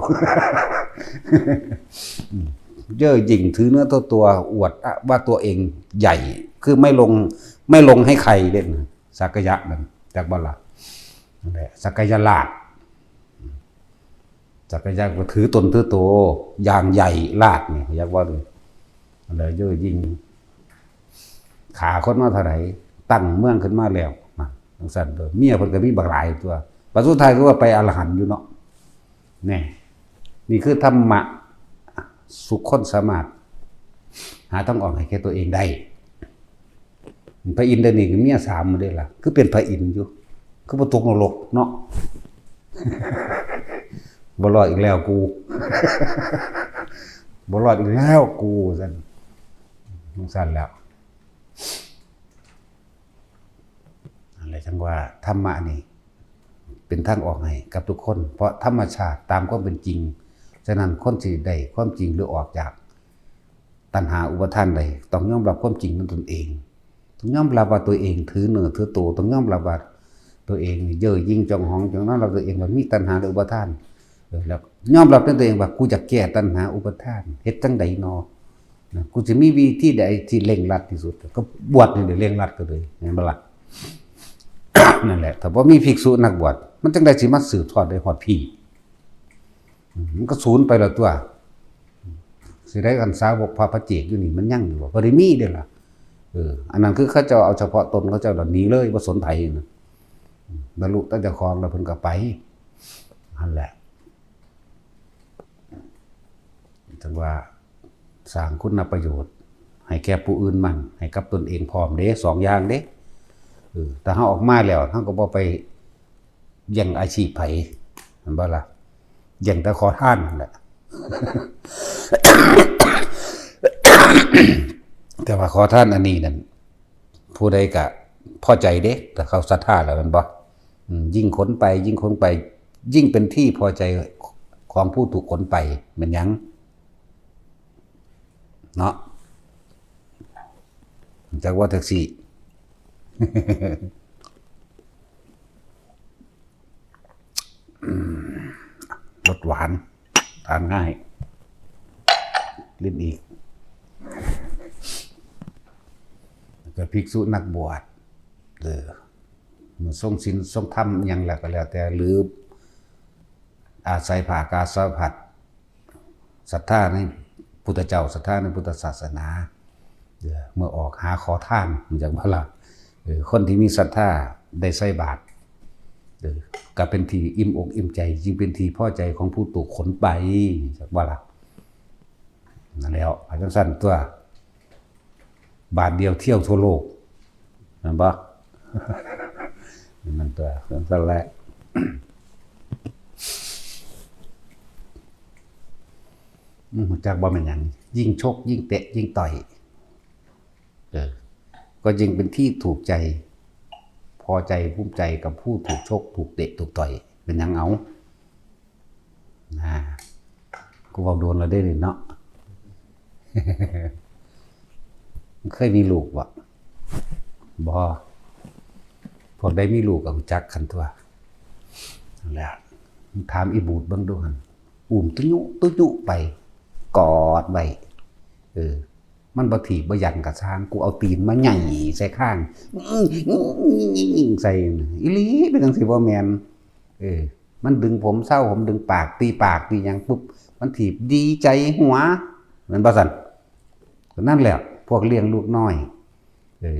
เย่อหยิ่งถือเนื้อตัวอวดว่าตัวเองใหญ่คือไม่ลงให้ใครเด่นสักกะยะนั่นจากบ่ล่ะนั่นแหละสักกะยะลาภ จักรยานก็ถือตนถือโตอย่างใหญ่ลาดนี่อยากว่าเลยอะไรเยอะยิ่งขาคนมาเท่าไหร่ตั้งเมืองขึ้นมาแล้วทั้งสั้นเลยเมียเพิ่นก็มีบักหลายตัวปัจจุบันก็ว่าไปอรหันต์อยู่เนาะนี่คือธรรมะสุขคนสามารถหาต้องออกให้แค่ตัวเองได้พระอินทร์ได้นี่คือเมียสามมาได้ล่ะคือเป็นพระอินทร์อยู่คือบ่ตกนรกเนาะบ่รอดอีกแล้วกูบ่รอดอีกแล้วกูซั่นสั่นแล้วอะไรจังว่าธรรมะนี่เป็นทางออกให้กับทุกคนเพราะธรรมชาติตามความเป็นจริงฉะนั้นคนสิได้ความจริงหรือออกจากตัณหาอุปทานใดต้องยอมรับความจริงของตนเองต้องยอมรับว่าตัวเองถือเนื้อถือตัวต้องยอมรับว่าตัวเองเย่อยิ่งจองหองจองนั้นเราตัวเองว่ามีตัณหาหรืออุปทานแล้วยอมรับในตัวเองว่ากูจะแก้ตัณหาอุปทานเฮ็ดจังใดนอกูจะมีวิธีใดที่เร่งรัดที่สุดก็บวชนี่เดี๋ยวเร่งรัดก็เลยเห็นบ่ล่ะ นั่นแหละถ้าบ่มีภิกษุนักบวชมันจังได๋สิมาสืบทอดได้ฮอดพี่มันก็สูญไปแล้วตัวสิได้กันสาวกพระปัจเจกอยู่นี่มันยังอยู่บ่ได้มีเด้อล่ะอันนั้นคือเขาเจ้าเอาเฉพาะตนเขาเจ้าหนีเลยบ่สนไผนะบรรลุตั้งเจ้าของแล้วเพิ่นก็ไปนั่นแหละจังว่าสร้างคุณประโยชน์ให้แก่ผู้อื่นมั่งให้กับตนเองพร้อมเด้สองอย่างเด้ถ้าเฮาออกมาแล้วเฮาก็บ่ไปแย่งอาชีพไผเห็นบ่ล่ะแย่งแต่ขอทานนั่นแหละ แต่ว่าขอทานอันนี้นั่นผู้ใดก็พอใจเด้ถ้าเขาศรัทธาแล้วมันบ่ยิ่งขนไปยิ่งขนไปยิ่งเป็นที่พอใจของผู้ถูกขนไปแม่นหยังเนาะจากว่าแท็กซี่ รสหวานทานง่ายลิ้นอีกก็ภิกษุนักบวชมันทรงศีลทรงธรรมอย่างแล้วก็แล้วแต่หรืออาศัยภาคาสาวพัดศรัทธาในพุทธเจ้าศรัทธาในพุทธศาสนาเมื่อออกหาขอทานมันจากว่าล่ะคนที่มีศรัทธาได้ใส่บาตรก็เป็นที่อิ่มอกอิ่มใจจึงเป็นที่พอใจของผู้ถูกขนไปจากว่าล่ะนั่นแล้วอาจารย์สั้นตัวบาทเดียวเที่ยวทั่วโลกนั่นบ่ มันตัวสั้นแหละ จากบ่เป็นหยังยิ่งชกยิ่งเตะยิ่งต่อยก็ยิ่งเป็นที่ถูกใจพอใจภูมิใจกับผู้ถูกชกถูกเตะถูกต่อยเป็นหยังเอากูบอกโดนเราได้เลยเนาะ เคยมีลูกบ่บ่พวกได้มีลูกกับจักขันตัวนั่นแหละถามอีบูดเบิ่งดูหั่นอุ้มตุ้ยุไปกอดไว้มันบ่ถีบบ่ยันกับช้างกูเอาตีนมาใหญ่ใส่ข้างใส่อีหลีเป็นจังซี่บ่แม่นมันดึงผมเศร้าผมดึงปากตีหยังปุ๊บมันถีบดีใจหัวมันบ่ซั่นก็นั่นแหละพวกเลี้ยงลูกน้อย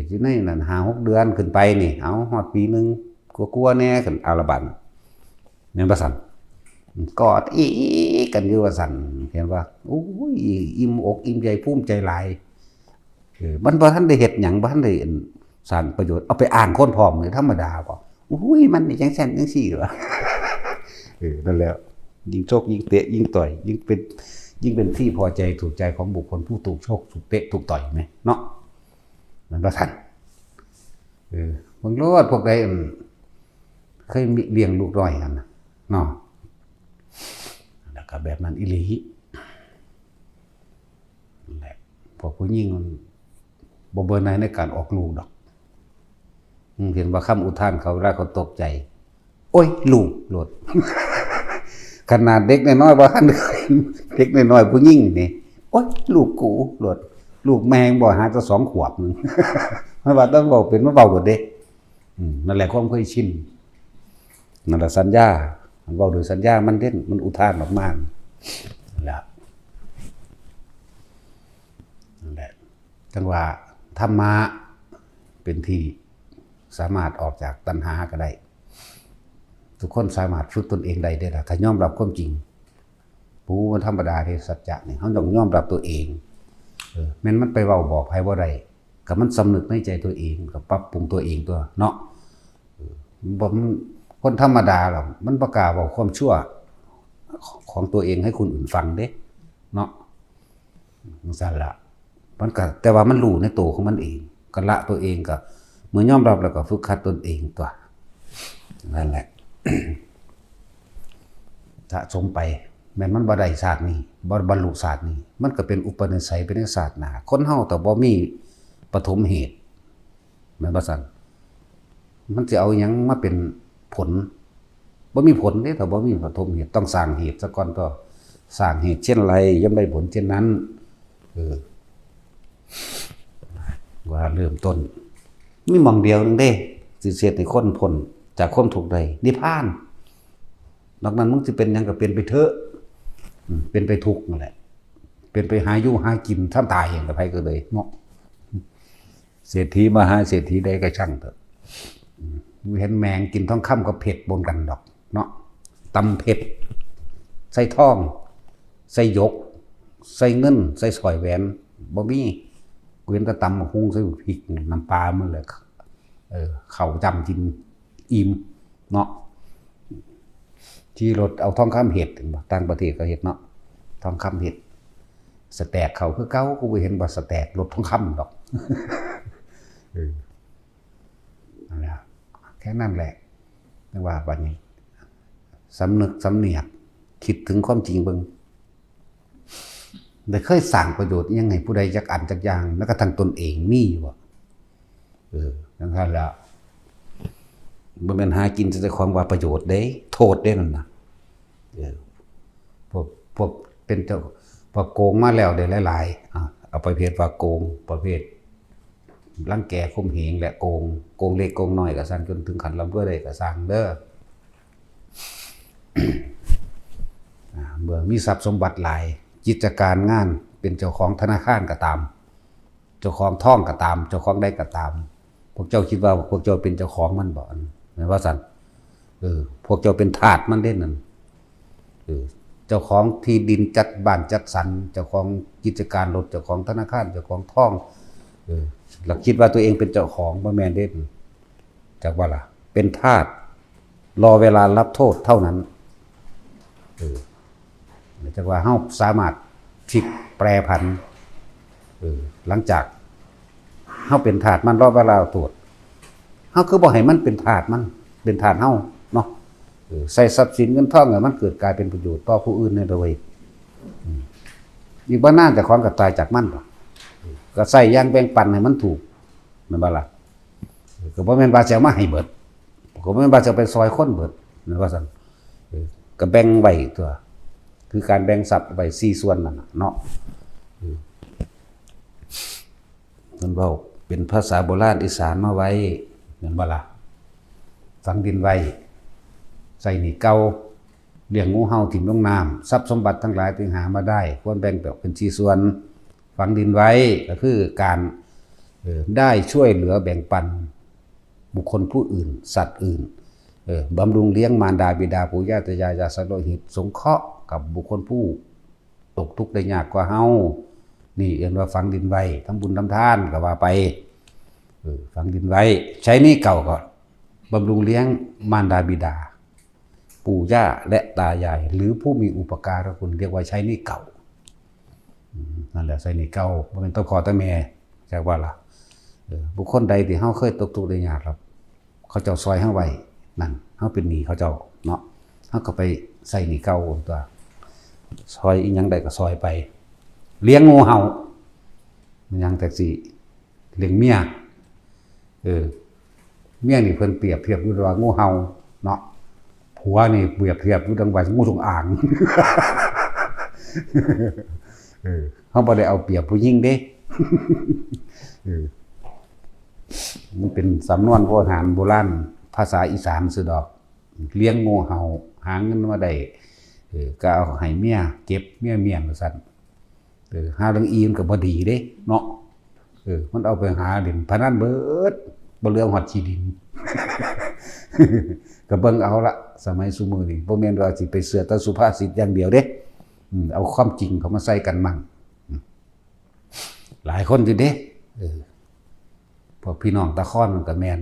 อยู่ในนั่น5-6 เดือนขึ้นไปนี่เอาฮอดปีนึงกลัวๆแน่ขึ้นเอาละบัดแม่นบ่ซั่นกอดอีกันอยู่ว่าสั่นเห็นว่าโอ้ยอิ่มอกอิ่มใจภูมิใจหลายมันบ่ทันได้เฮ็ดหยังบ่ทันได้สร้างประโยชน์เอาไปอ้างคนพร้อมนี่ธรรมดาบ่อุ้ยมันนี่จังซั่นจังซี่เหรอนั่นแหละยิ่งชกยิ่งเตะยิ่งต่อยยิ่งเป็นที่พอใจถูกใจของบุคคลผู้ถูกชกถูกเตะถูกต่อยมั้ยเนาะมันบ่ทันบางโลดพวกใดเคยมีเลี้ยงลูกน้อยกันเนาะแล้วก็แบบนั้นอีหลีแหละพวกผู้หญิงมันบ่เบิ่นในการออกลูกดอกเห็นว่าคำอุทานเขาแล้วเขาตกใจโอ้ยลูกโลด ขนาดเด็กน้อยๆบ่ทันเด็กน้อยๆผู้หญิงนี่โอ้ยลูกกูโลดลูกแม่งบ่หาจะ2 ขวบนึง มันว่าต้องเว้าเป็นมาเว้าโดดเด้นั่นแหละความเคยชินนั่นแหละสัญญา เว้าโดยสัญญามันเด่นมันอุทานออกมานั่นแหละจังว่าธรรมะเป็นที่สามารถออกจากตัณหาก็ได้ทุกคนสามารถฝึกตนเองได้ล่ะถ้ายอมรับความจริงผู้มันธรรมดาที่สัจจะนี่เฮาต้องยอมรับตัวเองแม้นมันไปเว้าบอกไผบ่ได้ก็มันสำนึกในใจตัวเองก็ปรับปรุงตัวเองตัวเนาะบ่คนธรรมดาหรอกมันบ่กล้าเว้าความชั่วของตัวเองให้คนอื่นฟังเด้เนาะจังซั่นล่ะมันก็แต่ว่ามันรู้ในตัวของมันเองก็ละตัวเองก็เมื่อยอมรับแล้วก็ฝึกหัดตนเองตัวนั่นแหละ สะสมไปแม้มันบ่ได้ศาสตร์นี้บ่บรรลุศาสตร์นี้มันก็เป็นอุปนิสัยเป็นศาสตร์หน้าคนเฮาแต่บ่มีปฐมเหตุแม่นบ่ซั่นมันสิเอาหยังมาเป็นผลบ่มีผลเด้ถ้าบ่มีปฐมเหตุต้องสร้างเหตุซะก่อนก็สร้างเหตุเช่นไรย่อมได้ผลเช่นนั้นว่าเริ่มต้นมีหม่องเดียวนึงเด้สิเฮ็ดให้คนพ้นจากความทุกข์ได้นิพพานนอกนั้นมึงสิเป็นหยังก็เป็นไปเถอะเป็นไปทุกข์นั่นแหละเป็นไปหาอยู่หากินท่ามตายอย่างกับไผก็เลยเนาะเศรษฐีมหาเศรษฐีใดก็ช่างเถอะเห็นแมงกินทองคำกับเผ็ดบนกันดอกเนาะตำเผ็ดใส่ทองใส่ยกใส่เงินใส่สอยแหวนบ่มีเว้นแต่ตำหุงใส่พริกน้ำปลามันเลยเข้าจำกินอิ่มเนาะที่รถเอาทองคำเห็ดต่างประเทศก็เห็ดเนาะทองคำเห็ดสแต็กเขาคือเก้ากูไปเห็นว่าสแต็กรถทองคำดอกนั่นแหละแค่นั้นแหละไม่ว่าวันนี้สำนึกสำเนียกคิดถึงความจริงเบิ่งได้เคยสร้างประโยชน์ยังไงผู้ใดจักอันจักอย่างแล้วก็ทางตนเองมีอยู่นั่นแหละบ่แม่นหากินแต่ความว่าประโยชน์เด้โทษเด้นั่นน่ะพวกเป็นเจ้าพอโกงมาแล้วได้หลายๆเอาประเภทว่าโกงประเภทรังแกข่มเหงและโกงเล็กโกงน้อยก็สร้างจนถึงขั้นร่ำรวยได้ก็สร้างเด้อเมื่อมีทรัพย์สมบัติหลายกิจการงานเป็นเจ้าของธนาคารก็ตามเจ้าของท่องก็ตามเจ้าของได้ก็ตามพวกเจ้าคิดว่าพวกเจ้าเป็นเจ้าของมันบ่แม่นว่าซั่นพวกเจ้าเป็นทาสมันเด้นั่นเจ้าของที่ดินจัดบ้านจัดสรรเจ้าของกิจการรถเจ้าของธนาคารเจ้าของท่องหลักคิดว่าตัวเองเป็นเจ้าของบ่แม่นเด้จักว่าล่ะเป็นทาสรอเวลารับโทษเท่านั้นจักว่าเฮาสามารถพลิกแปรผันหลังจากเฮาเป็นทาสมันรอเวลาตรวจเฮาคือบ่ให้มันเป็นทาสมันเป็นทาสเฮาเนาะใส่ทรัพย์สินเงินทองให้มันเกิดกลายเป็นประโยชน์ต่อผู้อื่นในโดยอีกบ่นานแต่ของก็ตายจากมันก็ใส่อย่างแบ่งปันให้มันถูกแม่นบ่ล่ะก็บ่แม่นว่าจะเอามาให้เบิดก็บ่แม่นว่าจะไปซอยคนเบิดนั่นว่าซั่นก็แบ่งไว้ตัวคือการแบ่งทรัพย์ไว้4ส่วนนั่นน่ะเนาะมันเว้าเป็นภาษาโบราณอีสานมาไว้แม่นบ่ล่ะฝังดินไว้ใส่หนี้เก่าเลี้ยงงูเห่าถิ่มลงน้ำทรัพย์สมบัติทั้งหลายที่หามาได้ควรแบ่งเป็น4ส่วนฝังดินไว้ก็คือการได้ช่วยเหลือแบ่งปันบุคคลผู้อื่นสัตว์อื่นบำรุงเลี้ยงมารดาบิดาปู่ย่าตายายญาติสโลหิตสงเคราะห์กับบุคคลผู้ตกทุกข์ได้ยากกว่าเฮานี่เรียกว่าฝังดินไว้ทำบุญทำทานก็ว่าไปฝังดินไว้ใช้หนี้เก่าก็บำรุงเลี้ยงมารดาบิดาปู่ย่าและตายายหรือผู้มีอุปการะคุณเรียกว่าใช้หนี้เก่านั่นแหละใช้หนี้เก่าบ่แม่นต้องขอตะแม่จักว่าล่ะบุคคลใดที่เฮาเคยตกทุกข์ได้ยากครับเขาเจ้าซอยเฮาไว้นั่นเฮาเป็นหนี้เขาเจ้าเนาะเฮาก็ไปใส่หนี้เก่าตัวซอยอีหยังใดก็ซอยไปเลี้ยงงูเห่ามันยังแต่สิเลี้ยงเมียเมียนี่เพิ่นเปรียบเทียบอยู่ว่างูเห่าเนาะผัวนี่เปรียบเทียบอยู่ดังว่างูจงอางเฮาบ่ได้เอาเปรียบผู้หญิงเด้มันเป็นสำนวนโบราณภาษาอีสานซื่อดอก เลี้ยงงูเห่าหาเงินมาได้ก็เอาให้เมียเก็บเมียว่าซั่นหาเรื่องอีมก็บ่ดีเด้เนาะมันเอาไปหาเล่นพนันเบิดบ่เหลือฮอดขี้ดิน ก็เบิ่งเอาละสมัยซุมื้อนี้บ่แม่นว่าสิไปเชื่อแต่สุภาษิตอย่างเดียวเด้เอาความจริงเข้ามาใส่กันมั่งหลายคนอยู่เด้พวกพี่น้องตะคอนมันก็แม่น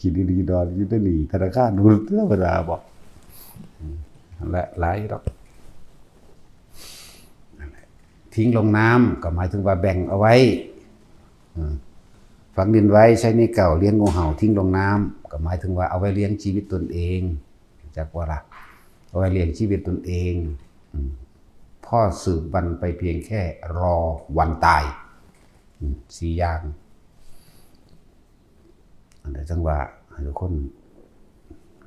คิดดีๆดอนอยู่ได้นี่ธนาคารนู่นธรรมดาบ่และหลายดอกทิ้งลงน้ำก็หมายถึงว่าแบ่งเอาไว้ฝังดินไว้ใช้หนี้เก่าเลี้ยงงูเห่าทิ้งลงน้ำก็หมายถึงว่าเอาไว้เลี้ยงชีวิตตนเองจากว่าล่ะเอาไว้เลี้ยงชีวิตตนเองพ่อสืบวันไปเพียงแค่รอวันตาย4อย่างอันนี้จังว่าทุกคน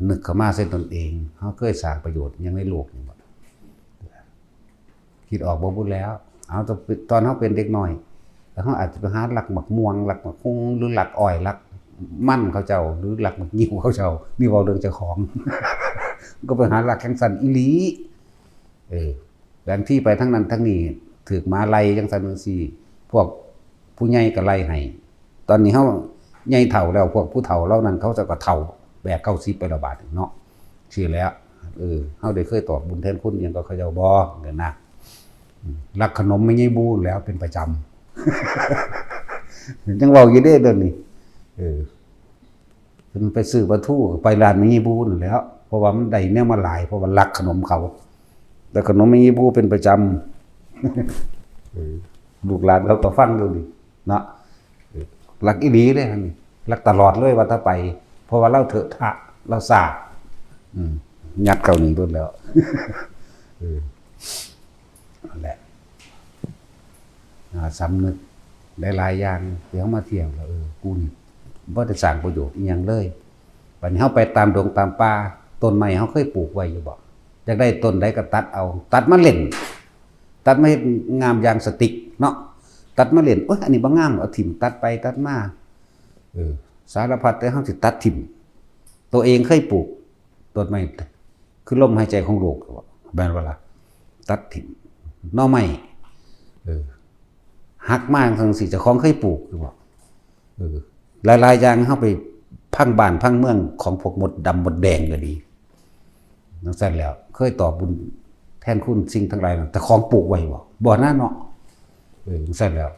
นึกเข้ามาเส้นตนเองเขาเคยสร้างประโยชน์ยังในโลกนี่บ่คิดออกบ่พูดแล้วเอาตอนเขาเป็นเด็กน้อยแล้วเขาอาจจะไปหาหลักหมักม่วงหลักหมักคงหรือหลักอ้อยหลักมั่นเขาเจ้าหรือหลักหมักยิ้วเขาเจ้านี่เว้าเรื่องเจ้าของ ก็ไปหาหลักแข็งสันอีหลีบางที่ไปทั้งนั้นทั้งนี้ถือมาไล่จังซั่นจังซี่พวกผู้ใหญ่ก็ไล่ให้ตอนนี้เฮาใหญ่เฒ่าแล้วพวกผู้เฒ่าเหล่านั้นเขาจะก็เฒ่าแบกเข้าซิไประบาดเนาะชื่อแล้วเฮาได้เคยตอบบุญแทนคุณหยังก็เขาเจ้าบ่เด้อนะรักขนมไม่ใช่บูแล้วเป็นประจำจังเว้าอยู่เด้เดี๋ยวนี้เพิ่นไปซื้อปลาทูไปร้านไม่ใช่บูนั่นแหล้วเพราะว่ามันได้แนวมาหลายเพราะว่ารักขนมเขาแต่ขนมไม่ใช่บูเป็นประจำลูกหลานเขาก็ฟังอยู่นี่เนาะรักอีหลีเด้นี่รักตลอดเลยว่าถ้าไปเพราะว่าเราเถอะทะเราสายัดเข้านี่เบิดแล้วนั่นแหละสำนึกหลายๆอย่างเดี๋ยวมาเที่ยวแล้วกูนี่บ่ได้สร้างประโยชน์อีหยังเลยบัดนี้เฮาไปตามดงตามป่าต้นไม้เฮาเคยปลูกไว้อยู่บ่อยากได้ต้นใดก็ตัดเอาตัดมาเล่นตัดมาเฮ็ดงามอย่างสติกเนาะตัดมาเล่นโอ๊ยอันนี้บ่งามเอาถิ่มตัดไปตัดมาสารพัดแต่เฮาสิตัดถิ่มตัวเองเคยปลูกต้นไม้คือลมหายใจของโลกแม่นบ่ล่ะตัดถิ่มหน่อไม้หักมากทั้งสิเจ้าของเคยปลูกคือบ่หลายๆอย่างเฮาไปพังบ้านพังเมืองของพวกมดดำมดแดงก็ดีจังซั่นแล้วเคยตอบบุญแทนคุณสิ่งทั้งหลายแต่ของปลูกไว้บ่น่าเนาะจังซั่นแล้ว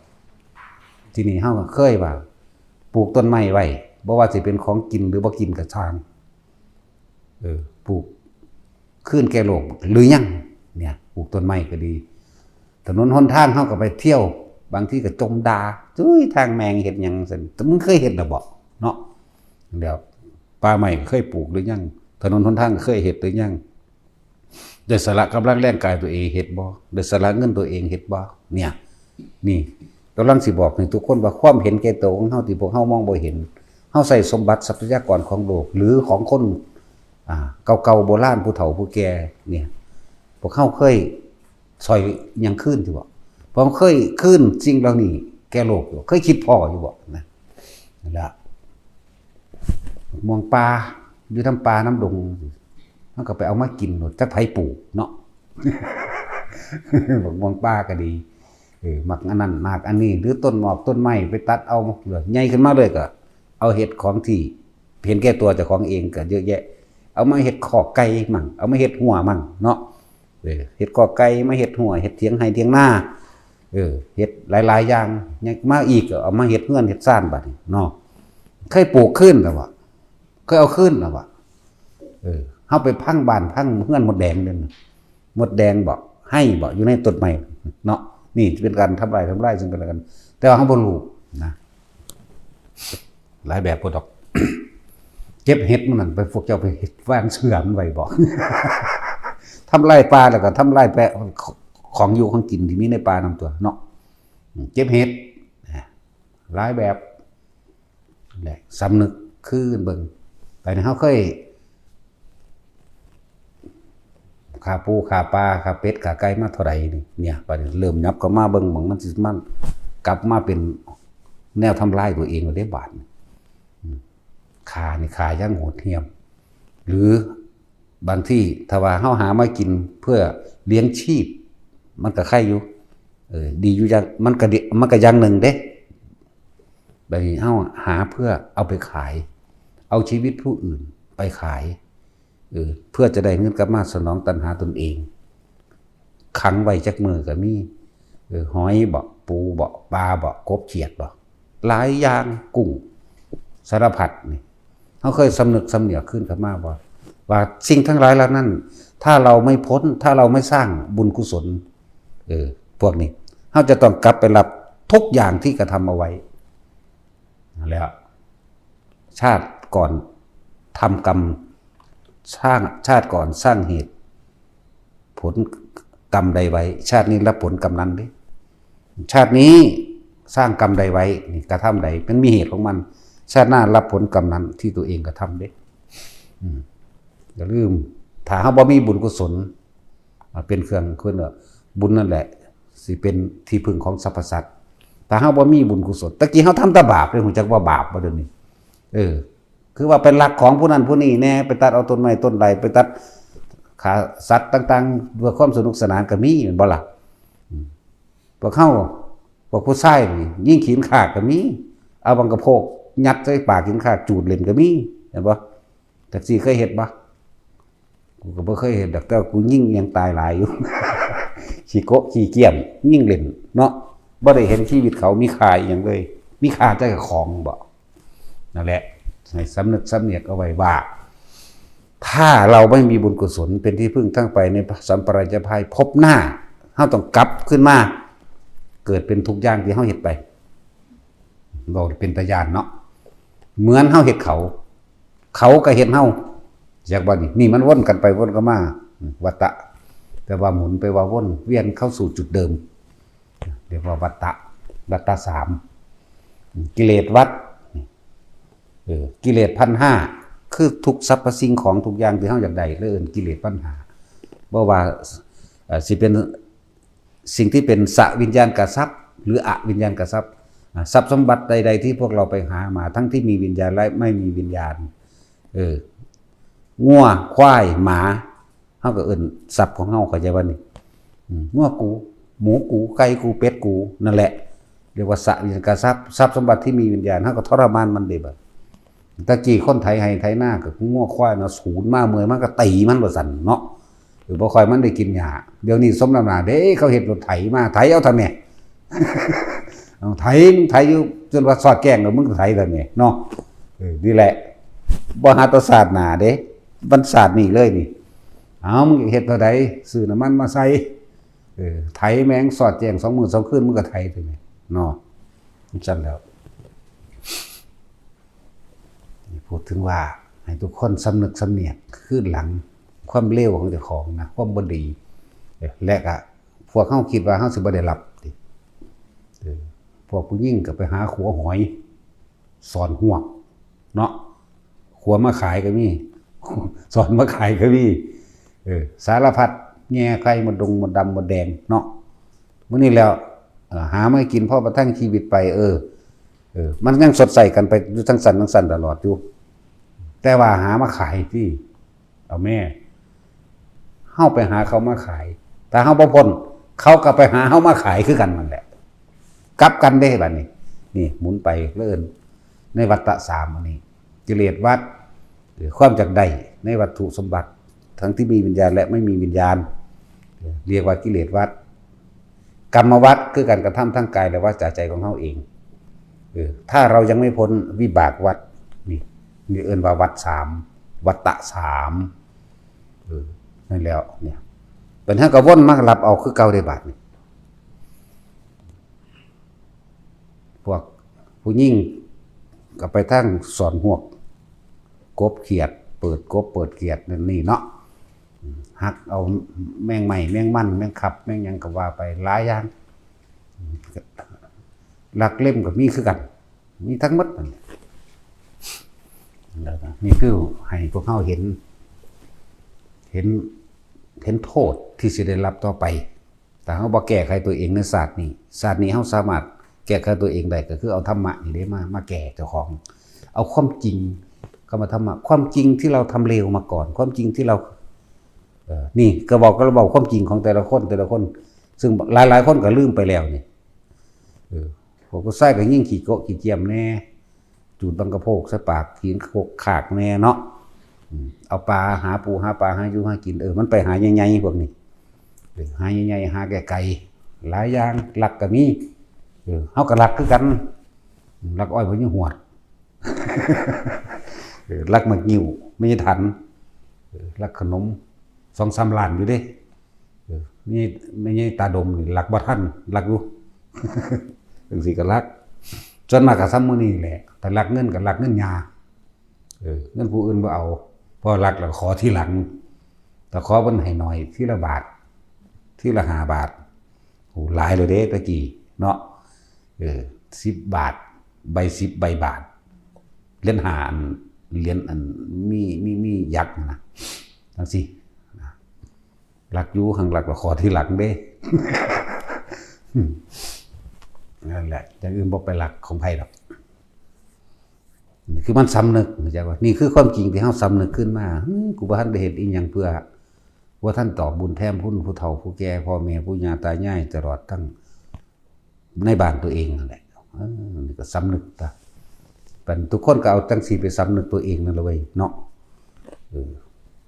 ทีนี้เฮาก็เคยว่าปลูกต้นไม้ไว้บ่ว่าสิเป็นของกินหรือบ่กินก็ช่างปลูกคืนแก่โลกหรือยังเนี่ยปลูกต้นไม้ก็ดีถนนหนทางเฮาก็ไปเที่ยวบางทีก็จมดาจุ้ยทางแมงเฮ็ดหยังซั่นแต่มึงเคยเฮ็ดแล้วบ่เนาะเดี๋ยวป่าไม้เคยปลูกหรือยังถนนหนทางเคยเฮ็ดหรือยังได้สละกำลังแรงกายตัวเองเฮ็ดบ่ได้สละเงินตัวเองเฮ็ดบ่เนี่ยนี่กำลังสิบอกให้ทุกคนว่าความเห็นแก่ตัวของเฮาที่พวกเฮามองบ่เห็นเฮาใส่สมบัติทรัพยากรของโลกหรือของคนเก่าๆโบราณผู้เฒ่าผู้แก่เนี่ยพวกเฮาเคยซอยหยังคืนอยู่บ่พอเคยคืนสิ่งเหล่านี้แก่โลกอยู่เคยคิดพออยู่บ่นะนั่นล่ะมองปลาอยู่ทำปลาน้ำดงมันก็ไปเอามากินหมดจักไผปลูกเนาะ บอกมองปลาก็ดีหมักอันนั้นหมักอันนี้หรือต้นหมอกต้นไม้ไปตัดเอาเหลือใหญ่ขึ้นมาเลยก็เอาเห็ดของที่เห็นแก่ตัวเจ้าของเองก็เยอะแยะเอามาเห็ดขอกไก่มั่งเอามาเห็ดหัวมั่งเนาะเห็ดขอกไก่มาเห็ดหัวเห็ดเถียงไห้เถียงหน้าเห็ดหลายๆอย่างยังมาอีกเอามาเห็ดเงื่อนเห็ดซ่านบัดเนาะเคยปลูกขึ้นแล้ววะเคยเอาขึ้นแล้ววะเฮาไปพังบ้านพังเงื่อนหมดแดงเด้อหมดแดงบ่ให้บ่อยู่ในต้นไม้เนาะนี่เป็นการทำลายซึ่งกันและกันแต่ว่าเฮาบ่รู้นะหลายแบบพวกดอก เก็บเห็ดมันนั่นไปพวกเจ้าไปเฮ็ดวางเสื่อมไว้บ่ ทำลายปลาแล้วก็ทำลายแปะของอยู่ของกินที่มีในปลานำตัวเนาะเก็บเห็ดหลายแบบแหละสำนึกคืนเบิ่งไปเฮาเคยขาปูขาปลาขาเป็ดขาไก่มาเท่าไหร่นี่เนี่ยบัดนี้เริ่มยับเข้ามาเบิ่งมันสิมันกลับมาเป็นแนวทำลายตัวเองได้บาด ขานี่ขาย่างโหดเหี้ยมหรือบางที่ถ้าว่าเฮาหามากินเพื่อเลี้ยงชีพมันก็ไข่อยู่ดีอยู่อย่างมันก็อย่างหนึ่งเด้แบบนี้เฮาหาเพื่อเอาไปขายเอาชีวิตผู้อื่นไปขายเพื่อจะได้เงินกลับมาสนองตัณหาตนเองขังไว้จักมือก็มีหอยบ่ปูบ่ปลาบ่กบเขียดบ่หลายอย่างกุ้งสารพัดนี่เขาเคยสำนึกสำเนียกขึ้นกับมาว่าสิ่งทั้งหลายเหล่านั้นถ้าเราไม่พ้นถ้าเราไม่สร้างบุญกุศลพวกนี้เขาจะต้องกลับไปรับทุกอย่างที่กระทำเอาไว้แล้วชาติก่อนทำกรรมสร้างชาติก่อนสร้างเหตุผลกรรมใดไว้ชาตินี้รับผลกรรมนั้นดิชาตินี้สร้างกรรมใดไว้นี่กระทำใดมันมีเหตุของมันชาติหน้ารับผลกรรมนั้นที่ตัวเองกระทำเด้อย่าลืมถ้าเขาบ่มีบุญกุศลเป็นเครื่องคุณบุญนั่นแหละสิเป็นที่พึ่งของสรรพสัตว์ถ้าเขาบ่มีบุญกุศลตะกี้เขาทำแต่บาปเลยผมจักว่าบาปบ่เดี๋ยวนี้คือว่าเป็นหลักของผู้นั้นผู้นี้แน่ไปตัดเอาต้นไม้ต้นไรไปตัดขาสัตว์ต่างๆเพื่อความสนุกสนานก็มีเหมือนบ่ล่ะพวกผู้ชายนี่ยิ่งขีนขาก็มีเอาบังกะโพกยัดใส่ปากขีนขาจูดเล่นก็มีเห็นบ่แท็กซี่เคยเห็นบ่กูก็บ่เคยเห็นแต่กูยิ่งยังตายหลายอยู่ ขี้โกะขี้เกียจยิ่งเล่นเนาะบ่ได้เห็นชีวิตเขามีค่าอีหยังเลยมีค่าแต่ของบ่นั่นแหละให้สำนึกสำเนียกเอาไว้ว่าถ้าเราไม่มีบุญกุศลเป็นที่พึ่งทั้งไปในสัมปรายภพพบหน้าเฮาต้องกลับขึ้นมาเกิดเป็นทุกอย่างที่เฮาเฮ็ดไปเราเป็นตาญาณเนาะเหมือนเฮาเฮ็ดเขาก็เฮ็ดเฮาจากว่านี่มันวนกันไปวนกันมาวัฏฏะแต่ว่าหมุนไปว่าวนเวียนเข้าสู่จุดเดิมเรียกว่าวัฏฏะสามกิเลสวัฏกิเลส1,500คือทุกสรรพสิ่งของทุกอย่างที่เฮาอยากได้เอิ้นกิเลส1,500บ่ว่าสิเป็นสิ่งที่เป็นสวิญญาณกทรัพย์หรืออวิญญาณกทรัพย์ทรัพย์สมบัติใดๆที่พวกเราไปหามาทั้งที่มีวิญญาณและไม่มีวิญญาณงัวควายหมาเฮาก็เอิ้นทรัพย์ของเฮาเข้าใจบ่นี่งัวกูหมูกูไก่กูเป็ดกูนั่นแหละเรียกว่าสวิญญาณกทรัพย์ทรัพย์สมบัติที่มีวิญญาณเฮาก็ทรมานมันเด้บัดตะกี้คนไทยให้ไทยหน้าก็งัวควายเนาะสูญมาเมื่อยมันก็ตีมันบ่สั่นเนาะหรือบ่ค่อยมันได้กินหญ้าเดี๋ยวนี้สมน้ำหน้าเด้เขาเฮ็ดรถไถมาไถเอาทำแม่ เอาไถอยู่จนว่าสอดแกงแล้วมึงไถทำแม่เนาะนี่แหละบ่หาตศาสตร์หน้าเด้บรรศาสตร์นี่เลยนี่เอามึงเฮ็ดเท่าใดซื้อน้ำมันมาใส่ไถแมงสอดแจง2 มื้อ 2 คืนมึงก็ไถทำแม่เนาะจังแล้วพูดถึงว่าให้ทุกคนสำนึกสำเนียกขึ้นหลังความเลวของเจ้าของนะความบ่ดีและก็พวกเขาคิดว่าเขาสิบ่ได้รับพวกผู้หญิงก็ไปหาขัวหอยสอนหวกเนาะขัวมาขายก็มีสอนมาขายก็มีสารพัดแง่ไข่หมดดงหมดดำหมดแดงเนาะมื้อนี้แล้วหามากินพอประทังชีวิตไปมันยังสดใสกันไปอยู่ทั้งสันตลอดอยู่แต่ว่าหามาขายที่เอาแม่เฮาไปหาเขามาขายแต่เฮาบ่พ้นเขาก็ไปหาเฮามาขายคือกันนั่นแหละกลับกันได้บัดนี้นี่หมุนไปเลื่อนในวัฏฏะ3อันนี้กิเลสวัฏหรือความจากใดในวัตถุสมบัติทั้งที่มีวิญญาณและไม่มีวิญญาณเรียกว่ากิเลสวัฏกรรมวัฏคือการกระทำทั้งกายและวาจาใจของเฮาเองถ้าเรายังไม่พ้นวิบากวัฏนี่เอิ้นว่าวัฏ3วัฏฏะ3นั่นแล้วเนี่ยเป็นให้กระวนมารับเอาคือเก่าได้บาดนี่พวกผู้หญิงก็ไปทั้งสอนหวกกบเขียดเปิดกบเปิดเขียดนี่เนาะหักเอาแมงใหม่แมงมันแมงขับแมงยังก็ว่าไปหลายอย่างหลักเล่มกับมีคือกันมีทั้งหมดนี่คือให้พวกเขาเห็นโทษที่สิได้รับต่อไปแต่เขาบ่แก้ไขตัวเองในศาสตร์นี้เขาสามารถแก้ไขตัวเองได้ก็คือเอาธรรมะนี่ได้มาแก้เจ้าของเอาความจริง คำว่าธรรมะความจริงที่เราทำเลวมาก่อนความจริงที่เรานี่ก็บอกความจริงของแต่ละคนซึ่งหลายคนก็ลืมไปแล้วนี่ผมก็ใส่ก็ยิ่งขี้โกะขี้เจียมแน่จูดบังกระโพกใส่ปากกินโคกขากแน่เนาะเอาปลาหาปูหาปลาหาอยู่หากินมันไปหาใหญ่ๆพวกนี้หาใหญ่ๆหาไกลๆหลายอย่างหลักก็มีเฮาก็หลักคือกันหลักอ้อยบ่ยังหวดหลักหมักงิ้วไม่ใช่ทันหลักขนม2-3 ล้านอยู่เด้นี่ไม่ใช่ตาดมนี่หลักบ่ทันหลักอยู่จังซี่ก็หลักจนมากก็ซ้ำมื้อนี้แหละแต่หลักเงินก็หลักเงินยาเงินผู้อื่นบ่เอาพอหลักแล้วขอทีหลังแต่ขอเพิ่นให้หน่อยทีละบาททีละ5 บาทโหหลายเลยเด้ตะกี้เนาะ10 บาทใบ10 ใบบาทเหรียญ5อันเหรียญอันมียักษ์นะจังซี่หลักอยู่ข้างหลักแล้วขอทีหลังเด้นั่นแหละอย่างอื่นบ่ไปหลักของไผหรอกคือมันสำนึกเข้าใจว่านี่คือความจริงที่เฮาสำนึกขึ้นมากูบ่ทันได้เฮ็ดอีหยังเพื่อว่าท่านตอบบุญแทนผู้เฒ่าผู้แก่พ่อแม่ปู่ย่าตายายตลอดทั้งในบ้านตัวเองนั่นแหละนี่ก็สำนึกตาเป็นทุกคนก็เอาจังซี่ไปสำนึกตัวเองนั่นแหละเว้ยเนาะ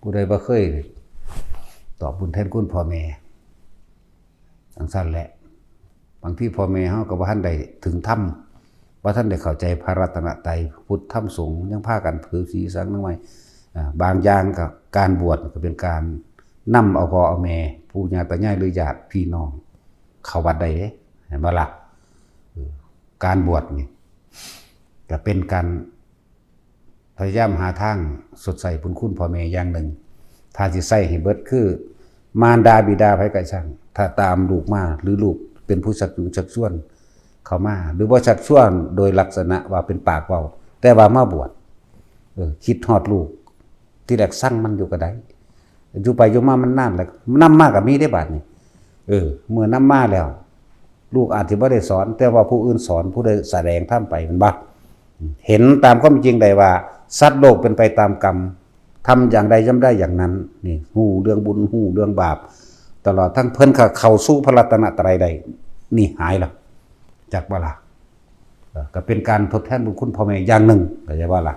ผู้ใดบ่เคยตอบบุญแทนคุณพ่อแม่จังซั่นแหละบางทีพ่อแม่เฮาก็บ่ทันได้ถึงธรรมว่าท่านได้เข้าใจพระรัตนตรัยพุทธธรรมสงฆ์ยังพากันถือศีลสังนั่งไว้บางอย่างก็การบวชก็เป็นการนำเอาพ่อเอาแม่ปู่ย่าตายายหรือญาติพี่น้องเข้าวัดได้เด้เห็นบ่ล่ะการบวชนี่ก็เป็นการพยายามหาทางสดใสบุญคุณพ่อแม่อย่างหนึ่งถ้าสิใส่ให้เบิดคือมารดาบิดาไผก็ช่างถ้าตามลูกมาหรือลูกเป็นผู้ชักจูงชักชวนเข้ามาหรือว่าชักชวนโดยลักษณะว่าเป็นปากเว้าแต่ว่ามาบวชคิดฮอดลูกที่แรกสั่งมันอยู่ก็ได้อยู่ไปอยู่มามันนานแล้วนำมาก็มีได้บาดนี้เมื่อนำมาแล้วลูกอาจสิบ่ได้สอนแต่ว่าผู้อื่นสอนผู้ใดแสดงทำไปมันบ่เห็นตามความจริงได้ว่าสัตว์โลกเป็นไปตามกรรมทำอย่างใดย่อมได้อย่างนั้นนี่ฮู้เรื่องบุญฮู้เรื่องบาปตลอดทั้งเพิ่นก็เข้าสู่พระรัตนตรัยได้นี่หายแล้วจากบ่ล่ะก็เป็นการทดแทนบุญคุณพ่อแม่อย่างหนึ่งเข้าใจบ่ล่ะ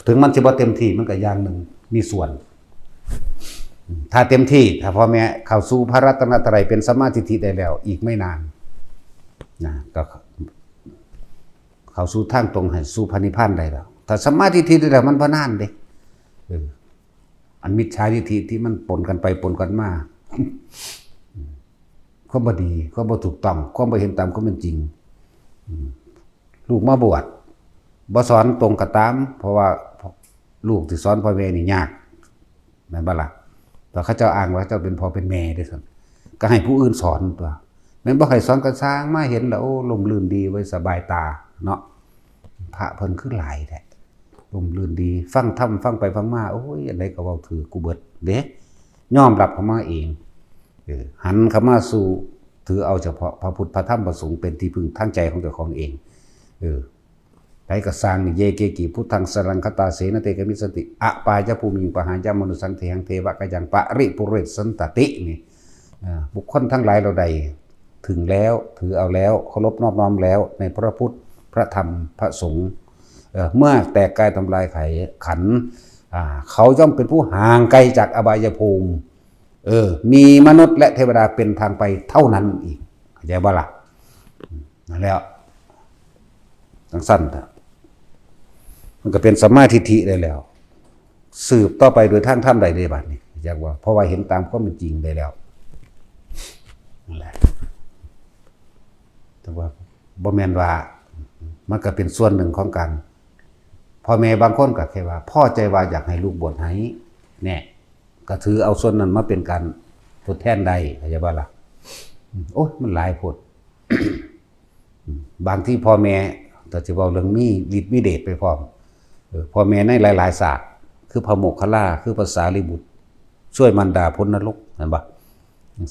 ถึงมันสิบ่เต็มที่มันก็อย่างหนึ่งมีส่วนถ้าเต็มที่ถ้าพ่อแม่เข้าสู่พระรัตนตรัยเป็นสัมมาทิฏฐิได้แล้วอีกไม่นานนะก็เข้าสู่ทางตรงให้สู่พระนิพพานได้แล้วถ้าสัมมาทิฏฐิได้แล้วมันบ่นานเด้อันมิจฉาทิฏฐิที่มันปนกันไปปนกันมาความบ่ดีความบ่ถูกต้องความบ่เห็นตามความเป็นจริงลูกมาบวชบ่สอนตรงก็ตามเพราะว่าลูกที่สอนพ่อแม่นี่ยากแม่นบ่ล่ะแต่เขาเจ้าอ้างว่าเจ้าเป็นพ่อเป็นแม่ด้วยซั่นก็ให้ผู้อื่นสอนตัวแม่นบ่ให้สอนก็สร้างมาเห็นแล้วโอ้ลมลื่นดีไว้สบายตาเนาะพระเพิ่นคือหลายแท้ลมลื่นดีฟังธรรมฟังไปฟังมาโอ้ยอันใดก็เว้าถือกูเบิดเด้ยอมรับเข้ามาเองหันเข้ามาสู่ถือเอาเฉพาะพระพุทธพระธรรมพระสงฆ์เป็นที่พึ่งทางใจของเจ้าของเองไปก็สร้างนี่เยเกกิพุทธังสรังคตาเสนเตกมิสติอปายะภูมิปหายามนุสังเทหังเทวะกยังปริปุเรสันตตินี่บุคคลทั้งหลายเราใดถึงแล้วถือเอาแล้วเคารพนอบน้อมแล้วในพระพุทธพระธรรมพระสงฆ์เมื่อแตกกายทำลายขันเขาย่อมเป็นผู้ห่างไกลจากอบายภูมิมีมนุษย์และเทวดาเป็นทางไปเท่านั้นอีกเข้าใจบ่ล่ะนั่นแล้วทั้งสั้นมันก็เป็นสัมมาทิฏฐิได้แล้วสืบต่อไปโดยทางธรรมใดได้บัดนี้อยากว่าเพราะว่าเห็นตามความเป็นจริงได้แล้วนั่นแหละแต่ว่าบ่แม่นว่ามันก็เป็นส่วนหนึ่งของการพ่อแม่บางคนก็แค่ว่าพ่อใจว่าอยากให้ลูกบวชให้เนี่ยก็ถือเอาส่วนนั้นมาเป็นการทดแทนใดเข้าใจบ่ล่ะโอ้ยมันหลายโพด บางที่พ่อแม่แต่จะเว้าเรื่องมีฤทธิ์มีเดชไปพร้อมพ่อแม่ในหลายๆศาสตร์คือพระโมคคัลลาคือภาษาลิบุตรช่วยมารดาพ้นนรกเห็นบ่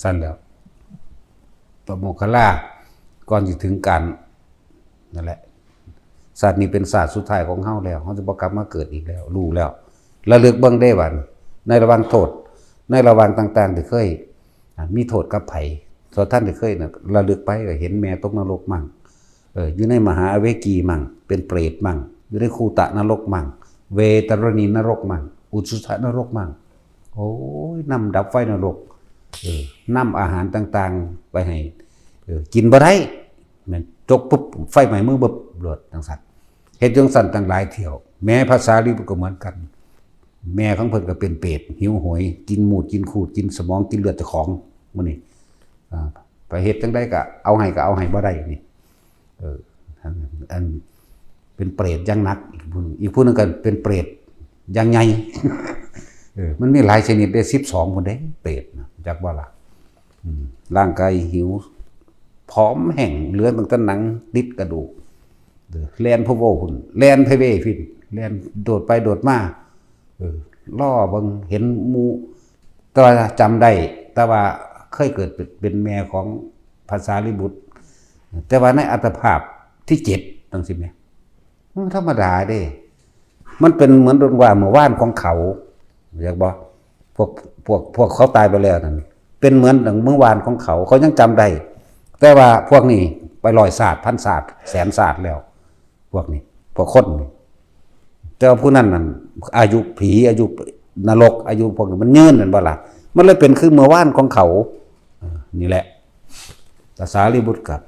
สั้นแล้วพระโมคคัลลาก่อนจะถึงการนั่นแหละ ศาสตร์นี้เป็นศาสตร์สุดท้ายของเฮาแล้วเฮาจะบ่กลับมาเกิดอีกแล้วรู้แล้วระลึกเบิ่งได้ว่าในระหว่างโทษในระหว่างต่างๆที่เคยมีโทษกับไผส่วนท่านที่เคยน่ะระลึกไปก็เห็นแม่ตกนรกมั่งอยู่ในมหาอเวกีมั่งเป็นเปรตมั่งอยู่ในคูตะนรกมั่งเวตรณีนรกมั่งอุชุชนรกมั่งโอ้ยนำดับไฟนรกนำอาหารต่างๆไปให้กินบ่ได้แม่นจกปุ๊บไฟไหม้มือบึบโลดจังซั่นเฮ็ดจังซั่นตั้งหลายเที่ยวแม้ภาษาลิบุตรก็เหมือนกันแม่ของเพิ่นก็เป็นเปรตหิวโหยกินหมูดกินขูดกินสมองกินเลือดเจ้าของมื้อนี้ไปเฮ็ดจังได๋ก็เอาให้บ่ได้นี่อันเป็นเปรตอย่างหนักอีกผู้นึงก็เป็นเปรตอย่างใหญ่มันมีหลายชนิดได้12พุ่นเด้เปรตนะจักบ่ล่ะร่างกายหิวผอมแห้งเหลือตั้งแต่หนังติดกระดูกแล่นพะโวพุ่นแล่นไผเว้ฟินแล่นโดดไปโดดมาล่อเบิ่งเห็นหมู่แต่ว่าจำได้แต่ว่าเคยเกิดเป็นแม่ของภาษาลิบุตรแต่ว่าในอัตภาพที่7จังซี่แหมมันธรรมดาเด้มันเป็นเหมือนว่าเมื่อวานของเขาอยากบอกพวกเขาตายไปแล้วนั่นเป็นเหมือนดังเมื่อวานของเขายังจำได้แต่ว่าพวกนี้ไป100ศาสตร์พันศาสตร์แสนศาสตร์แล้วพวกนี้พวกคนแต่ว่าผู้นั้นนั่นอายุผีอายุนรกอายุพวกนี้มันยืนนั่นบ่ล่ะมันเลยเป็นคือเมื่อวานของเขานี่แหละภาษาลิบุตรกับ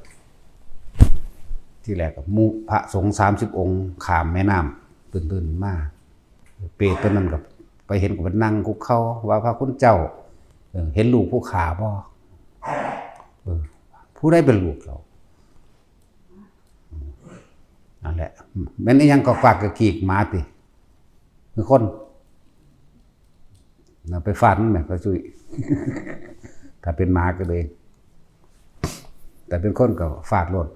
ที่แรกกับมุพระสงฆ์30 องค์ข้ามแม่น้ำตื่นมาเปรตตัวนั้นกับไปเห็นกับนั่งคุกเข้าว่าพระคุณเจ้าเห็นลูกผู้ขาบ่ผู้ได้เป็นลูกเรานั่นแหละแม่นยังก็ฝากกับกีกหมาติคือคนไปฟาดมันแม่ก็ช่วยถ้าเป็นหมาก็เลยแต่เป็นคนก็ฟาดรถ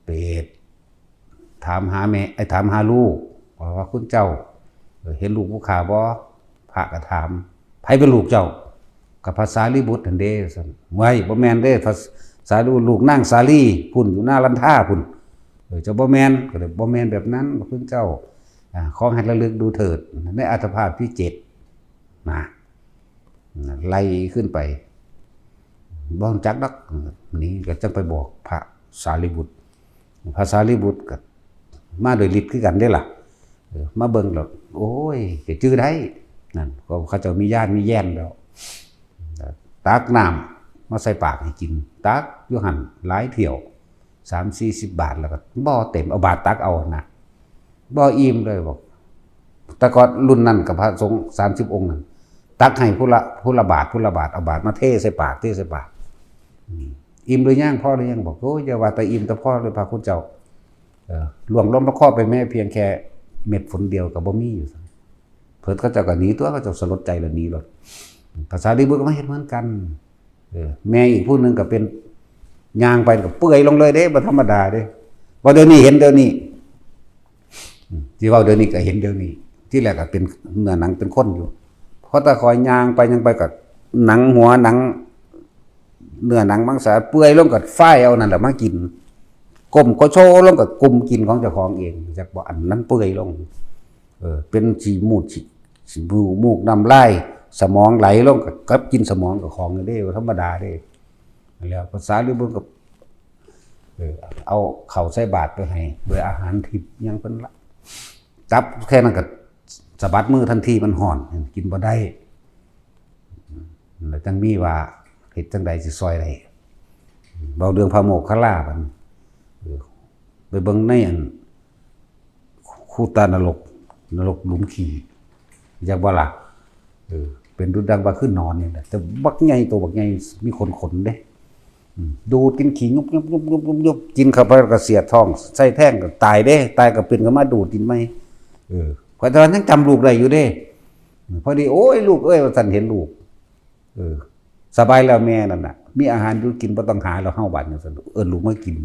เปรตถามหาแม่ถามหาลูกว่าคุณเจ้าเห็นลูกผู้ขาบ่พระก็ถามไผเป็นลูกเจ้ากับภาษาลิบุตรนั่นเด้ซั่นไว้บ่แม่นเด้ภาษาลูกนางสาลีพุ่นอยู่หน้าลันท่าพุ่นเจ้าบ่แม่นก็เลยบ่แม่นแบบนั้นคุณเจ้าขอให้ระลึกดูเถิดในอัตภาพที่7นะไล่ขึ้นไปบ่รู้จักดอกนี่ก็จังไปบอกพระสารีบุตรพระสารีบุตรก็มาโดยฤทธิ์คือกันเด้ล่ะมาเบิ่งแล้วโอ้ยจะจื้อได้นั่นก็เขาเจ้ามีญาติมีแย่นแล้วตักน้ำมาใส่ปากให้กินตักอยู่หั่นหลายเที่ยว30-40 บาทแล้วก็บ่เต็มเอาบาทตักเอานะบ่อิ่มเลยบอกแต่ก่อนรุ่นนั้นกับพระสงฆ์30 องค์นั่นตักให้ผู้ละบาทเอาบาทมาเทใส่ปากอิ่มหรือยังพ่อหรือยังบอกโอ้ยอย่าว่าแต่อิ่มแต่พ่อเลยพระคุณเจ้าหลวงล้มพระข้อไปแม่เพียงแค่เม็ดฝนเดียวกับบ่มีอยู่เพิ่นเขาเจ้าก็หนีตัวเขาเจ้าสลดใจแล้วหนีรถภาษาลิบุตรก็มาเฮ็ดเหมือนกันแม่อีกผู้นึงก็เป็นย่างไปก็เปื่อยลงเลยเด้บ่ธรรมดาเด้บ่เดี๋ยวนี้เห็นเดี๋ยวนี้ที่ว่าเดี๋ยวนี้ก็เห็นเดี๋ยวนี้ที่แรกก็เป็นเนื้อหนังเป็นคนอยู่พอตะคอยย่างไปยังไปก็หนังหัวหนังเนื้อหนังมังสาเปื่อยลงก็ฝ้ายเอานั่นแหละมากินก้มก็โชว์ลงก็กุมกินของเจ้าของเองจากบ่อันนั้นเปื่อยลงเป็นฉีมูดฉีมูกน้ำลายสมองไหลลงก็กินสมองกับของนี่เด้ธรรมดาเด้แล้วภาษาลิบุตรก็เอาข้าวใส่บาตรไปให้ด้วยอาหารทิพย์ยังเพิ่นละจับแค่นั้นก็สะบัดมือทันทีมันห่อนกินบ่ได้แล้วจังมีว่าเฮ็ดจังใดสิซอยได้เบาเรื่องพระโมคคัลลาบัดไปเบิ่งในอันคูตานรกหลุมขี้อยากบ่ล่ะเป็นดุจดังว่าขึ้นนอนนี่แหละแต่บักใหญ่ตัวบักใหญ่มีขนเด้ดูดกินขี้ยุบกินเข้าไปก็เสียท้องใส่แท่งก็ตายเด้ตายก็เป็นก็มาดูดกินไหมพอตอนนั้นยังจำลูกได้อยู่เด้พอดีโอ้ยลูกเอ้ยว่าสันเห็นลูกสบายแล้วแม่นั่นน่ะมีอาหารอยู่กินบ่ต้องหาแล้วเฮาบัดจังซั่นลูกมากิน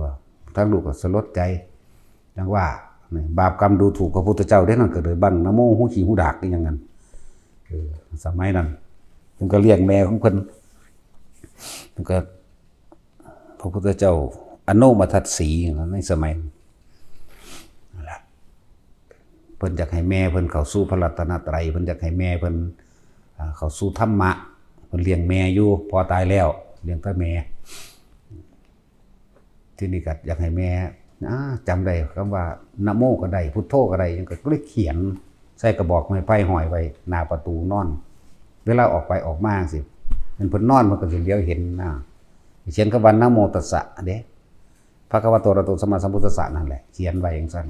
ว่าทั้งลูกก็สลดใจจังว่าบาปกรรมดูถูกพระพุทธเจ้าได้นั่นก็เลยบังนะโมหูขี้หูดากนี่อย่างนั้นสมัยนั้นเพิ่นก็เรียกแม่ของเพิ่น แล้วก็พระพุทธเจ้าอโนมทัสสีในสมัยนั่นแหละเพิ่นอยากให้แม่เพิ่นเข้าสู่พระรัตนตรัยเพิ่นอยากให้แม่เพิ่นเข้าสู่ธรรมะเพิ่นเลี้ยงแม่อยู่พอตายแล้วเลี้ยงแต่แม่ที่นี่ก็อยากให้แม่จำได้คำว่านะโมก็ได้พุทโธก็ได้ยังก็เลยเขียนใส่กระบอกไม้ไผ่ห้อยไว้หน้าประตูนอนเวลาออกไปออกมาสิมันเพิ่นนอนมันก็สิเลี้ยวเห็นเขียนคำว่านะโมตัสสะเด้พระคัมภีร์อะระหะโตสัมมาสัมพุทธัสสะนั่นแหละเขียนไว้อย่างนั้น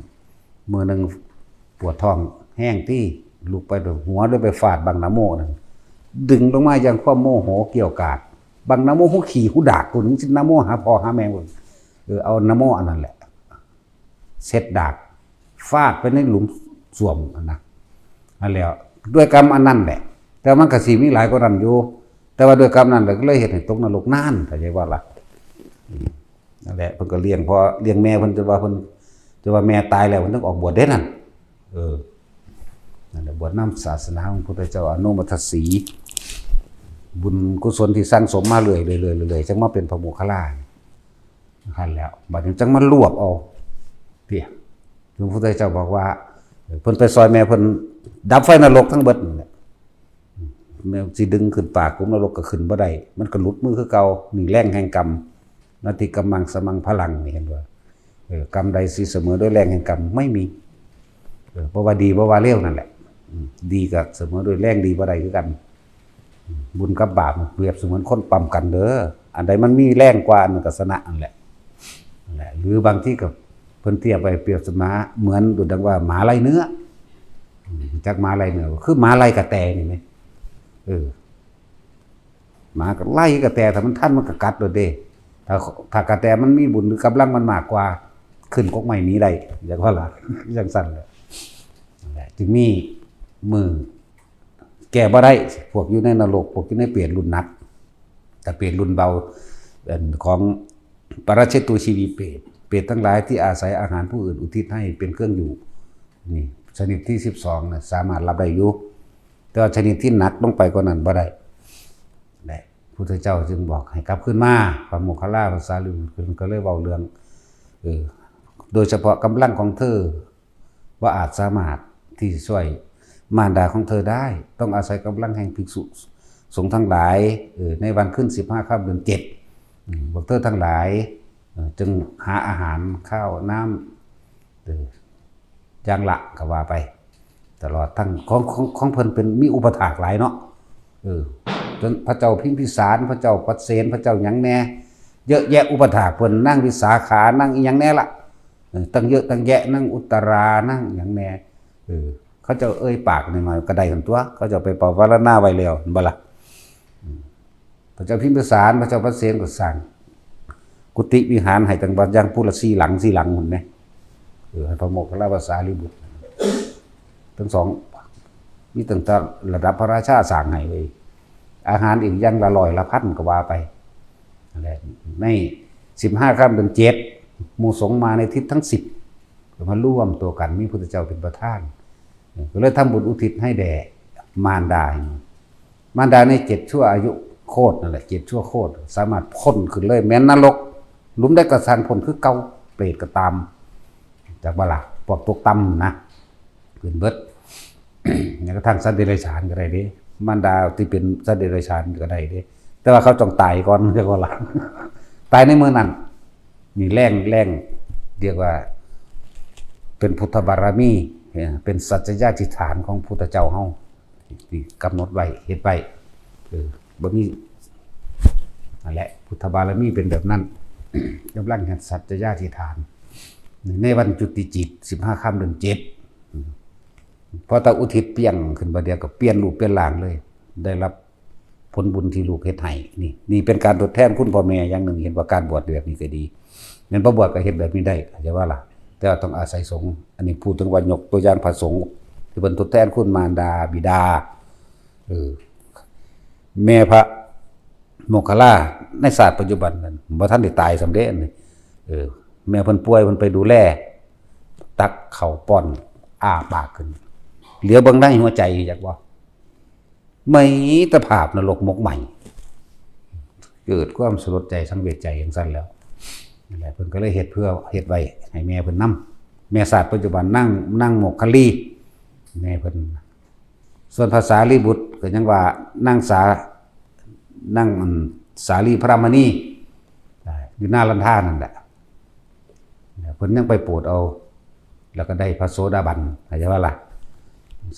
มือนึงปวดท้องแห้งที่ลุกไปด้วยหัวด้วยไปฟาดบังนะโมนั่นดึงลงมาอย่างความโมโหเกี่ยวกาดบังนะโมหูขี่หูดากกูนี่นะโมหาพ่อหาแม่กูเอานะโมอันนั้นแหละเสร็จดากฟาดไปในหลุมสวมนะนั่นแล้วด้วยกรรมอันนั้นแหละแต่มันก็สิมีหลายกว่านั้นอยู่แต่ว่าด้วยกรรมนั้นก็เลยเฮ็ดให้ตกนรกนานเข้าใจว่าล่ะนั่นแหละเพิ่นก็เลี้ยงพอเลี้ยงแม่เพิ่นจะว่าแม่ตายแล้วเพิ่นต้องออกบวชเด้นั่นนั่นแหละบวชนำศาสนาของพระพุทธเจ้าอนุมัติสีบุญกุศลที่สั่งสมมาเรื่อยๆจังมาเป็นพระโมคคัลลานั่นแล้วบัดนี้จังมารวบเอาเพียพระพุทธเจ้าบอกว่าเพิ่นไปซอยแม่เพิ่นดับไฟนรกทั้งเบิดนั่นแหละแม่สิดึงขึ้นปากกุมนรกก็ขึ้นบ่ได้มันก็หลุดมือคือเก่านี่แรงแห่งกรรมนาติกัมมังสมังพลังนี่เห็นบ่กรรมใดสิเสมอด้วยแรงแห่งกรรมไม่มีบ่ว่าดีบ่ว่าเลวนั่นแหละดีก็เสมอด้วยแรงดีบ่ได้คือกันบุญกับบาปเปรียบเสมือนคนปั๊มกันเด้ออันใดมันมีแรงกว่าอันนั้นก็ชนะนั่นแหละหรือบางที่ก็เพิ่นเทียบไปเปรียบเสมือนเหมือนดุจดังว่าหมาไล่เนื้อจากหมาไล่เนื้อคือหมาไล่กระแตนี่มั้ยหมาก็ไล่กระแตถ้ามันทันมันก็กัดโดดเด้ถ้ากระแตมันมีบุญหรือกำลังมันมากกว่าขึ้นกกไม้นี้ได้อย่างว่าล่ะจังซั่นแหละจึงมีมือแก้บ่ได้พวกอยู่ในนรกพวกอยู่ในเปรตรุ่นหนักแต่เปรตรุ่นเบาของปรเชตุชีวีเปรตทั้งหลายที่อาศัยอาหารผู้อื่นอุทิศให้เป็นเครื่องอยู่นี่ชนิดที่12น่ะสามารถรับได้อยู่แต่ชนิดที่หนักลงไปกว่านั้นบ่ได้พุทธเจ้าจึงบอกให้กลับขึ้นมาพระโมคคัลลาภาษาลิบุตรก็เลยเว้าเรื่องโดยเฉพาะกำลังของเธอว่าอาจสามารถที่จะช่วยมารดาของเธอได้ต้องอาศัยกำลังแห่งภิกษุสงฆ์ทั้งหลายในวันขึ้น15ค่ำเดือน7พวกเธอทั้งหลายจึงหาอาหารข้าวน้ำอย่างละก็ว่าไปตลอดทั้งของเพิ่นเป็นมีอุปถากหลายเนาะจนพระเจ้าพิมพิสารพระเจ้าปัสเสนพระเจ้าหยังแน่เยอะแยะอุปถากเพิ่นนั่งวิสาขานั่งอีหยังแน่ละตั้งเยอะตั้งแยะนั่งอุตรานั่งหยังแน่เขาเจ้าเอ้ยปากหน่อยๆก็ได้กันตัวเขาเจ้าไปปวารณาไว้แล้วบ่ล่ะพระเจ้าพิมพิสารพระเจ้าปัสเสนก็สั่งกุฏิวิหารให้ตั้งบัดอย่างผู้ละ4 หลังหุ่นแม่ให้พระโมคคัลลาภาษาลิบุตรทั้งสองมีตั้งแต่ระดับพระราชาสั่งให้ไว้อาหารอีกอย่างละ100 ละพันก็ว่าไปนั่นแหละใน15ค่ำเดือน7หมู่สงฆ์มาในทิศทั้ง10ก็มาร่วมตัวกันมีพระพุทธเจ้าเป็นประธานก็เลยทำบุญอุทิศให้แด่มารดาใน7ชั่วอายุโคตรนั่นแหละ7ชั่วโคตรสามารถพ้นขึ้นเลยแม้นนรกหลุมได้กระสานพ้นคือเก่าเปรตก็ตามจากบ่ล่ะพวกตกต่ำนะขึ้นเบิดอย่างกระทั่งสัตว์เดรัจฉานก็ได้เด้มารดาที่เป็นสัตว์เดรัจฉานก็ได้เด้แต่ว่าเขาต้องตายก่อนเรียกว่าล่ะตายในเมื่อนั้นนี่แรงเรียกว่าเป็นพุทธบารมีเป็นสัจจญาธิฐานของพุทธเจ้าเฮาที่กำหนดไว้เฮ็ดไว้บ่มีนั่นแหละพุทธบารมีเป็นแบบนั้นกำลังแห่งสัจจญาธิฐานในวันจุติจิต15ค่ำเดือน7พอตาอุทิศเปลี่ยนขึ้นบ่เดียวก็เปลี่ยนรูปเปลี่ยนร่างเลยได้รับผลบุญที่ลูกเฮ็ดให้นี่เป็นการทดแทนคุณพ่อแม่อย่างหนึ่งเห็นว่าการบวชแบบนี้ก็ดีงั้นบ่บวชก็เฮ็ดแบบนี้ได้เข้าใจว่าล่ะแต่ต้องอาศัยสงฆ์อันนี้พูดถึงว่ายกตัวอย่างพระสงฆ์ที่เป็นทดแทนคุณมารดาบิดาแม่พระโมคคัลลาในศาสตร์ปัจจุบันนั้นบ่ทันได้ตายสำเร็จนี่แม่เพิ่นป่วยเพิ่นไปดูแลตักข้าวป้อนอ้าปากขึ้นเหลือเบิ่งได้หัวใจจักบ่ไม่ตะภาพนรกมกใหม่ เกิดความสลดใจสังเวชใจอย่างสั้นแล้วนั่นแหละเพิ่นก็เลยเฮ็ดเพื่อเฮ็ดไว้ให้แม่เพิ่นนํแม่ศาสตร์ปัจจุบันนั่งโมกขลีแม่เพิ่นส่วนภาษาลีบุตรก็ยังว่านั่งสาลีพระมณีอยู่หน้าลันท่านั่นแหละเพิ่นยังไปโปรดเอาแล้วก็ได้พระโสดาบันเข้าใจว่าล่ะ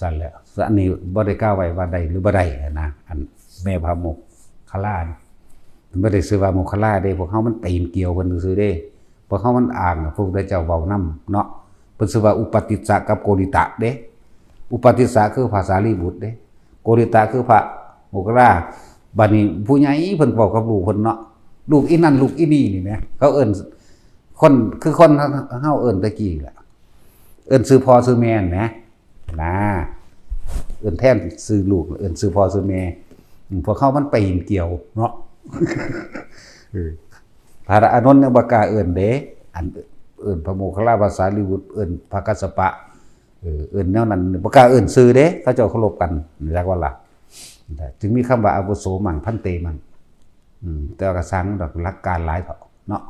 สั่นแล้วอันนี้บ่ได้กล่าวไว้ว่าได้หรือบ่ได้นะอันแม่พระโมกขลามันบ่ได้ชื่อว่าโมกขลาเด้พวกเฮามันตีนเกี่ยวเพิ่นซื่อเด้พวกเฮามันอ่างพระพุทธเจ้าเว้านำเนาะเพิ่นชื่อว่าอุปติสสะกับโกริตะเด้อุปติสสะคือภาษาลีบุตรเด้โกริตะคือพระโมกขลาบัดนี้ผู้ใหญ่เพิ่นบอกกับลูกเพิ่นเนาะลูกอีนั่นลูกอีนี่นี่แหมเขาเอิ้นคนคือคนเฮาเอิ้นตะกี้ล่ะเอิ้นชื่อพ่อชื่อแม่นะเอิ้นแทนชื่อลูกเอิ้นชื่อพ่อชื่อแม่พวกเขามันปีนเกี่ยวเนาะพระอานนท์ยังบ่กล้าเอิ้นเด้อันเอิ้นพระโมคคัลลาภาษาลีบุตรเอิ้นพระกัสสปะเอิ้นแนวนั้นบ่กล้าเอิ้นชื่อเด้เขาเจ้าเคารพกันจักว่าล่ะจึงมีคำว่าอาวุโสมั่งพันเตมั่งแต่ก็สังดอกหลักการหลายเถาะเนาะ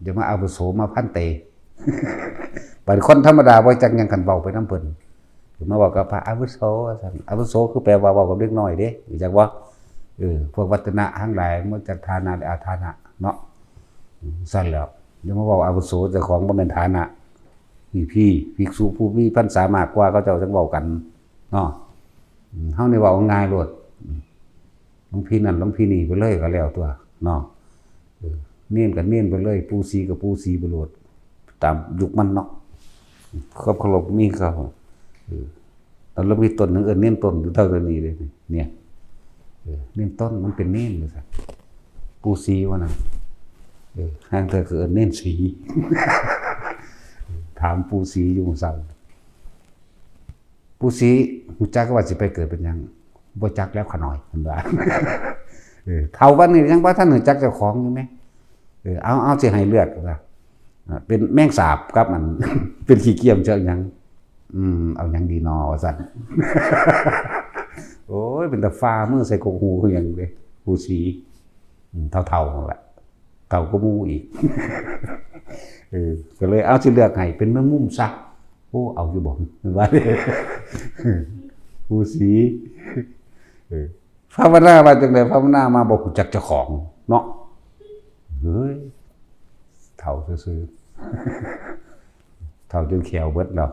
เดี๋ยวมาอาวุโสมาพันเตบางคนธรรมดาบ่จักหยังกันเว้าไปนำเพิ่นมาบอกกับพระอาวุโสซั่นอาวุโสคือแปลว่าเว้ากับเด็กน้อยเด้รู้จักบ่พวกวัฒนะทั้งหลายมันจะฐานะอาฐานะเนาะซั่นแล้วเดี๋ยวมาบอกอาวุโสเจ้าของบ่แม่นฐานะพี่ภิกษุผู้มีพรรษามากกว่าเขาเจ้าจังเว้ากันเนาะเฮานี่เว้าง่ายโลดหลวงพี่นั่นหลวงพี่นี่ไปเลยก็แล้วตัวเนาะเน้นกันเน้นไปเลยปูสีกับปูสีไปโลดตามยุคมันเนาะครับเคารพมีเขาตอนเรามีต้นนึงเน้นต้นอยู่เท่านี้เลยเนี่ยเน้นต้นมันเป็นเน้นเลยสิปูสีวะนะห้างเธอคือเน้นสีถามปูสีอยู่สั่งปูสีหูจักว่าสิไปเกิดเป็นยังบ่จักแล้วขน่อยมันว่าเท่าวันนี้ยังว่าท่านหูจักเจ้าของอยู่ไหมเอาสิให้เลือดว่าเป็นแมงสาบครับมันเป็นขี้เกียจเจอยังเอายังดีนอสั่นโอ้ยเป็นตะฟ้ามือใส่กกหูคืออย่างเลยหูสีเท่าๆแหละเก่าก็มูอีกก็เลยเอาสิเลือกให้เป็นแมงมุมซะโอ้เอาอยู่บ่ว่าหูสีภาวนามาจังได๋ภาวนามาบ่ฮู้จักเจ้าของเนาะเฮ้ยเท่าซื่อๆเท่าจนแขวเบิดแล้ว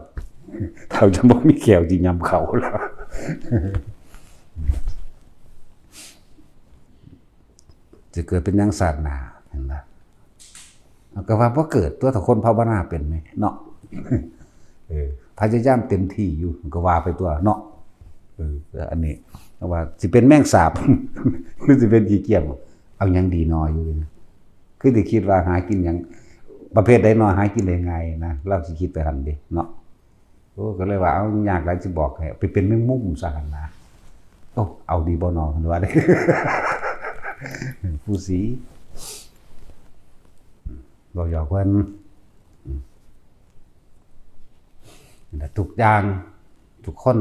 เท่าจนบ่มีแขวสิยำเขาแล้วจะเกิดเป็นยังศาสนาเห็นบ่ก็ว่าบ่เกิดตัวถ้าคนภาวนาเป็นมั้ยเนาะพยายามเต็มที่อยู่ก็ว่าไปตัวเนาะอันนี้ว่าสิเป็นแมงสาบหรือสิเป็นขี้เกียจเอาหยังดีน้อยอยู่คือสิคิดว่าหากินหยังประเภทใดน้อยหากินได้ง่ายนะเราสิคิดไปหั่นดิเนาะโอ้ก็เลยว่าเอายากหลายสิบอกให้ไปเป็นแมงมุมซะหั่นนะโอ้เอาดีบ่น้อมันว่าได้ผู้สีบ่ยอกเพิ่นทุกอย่างทุกคน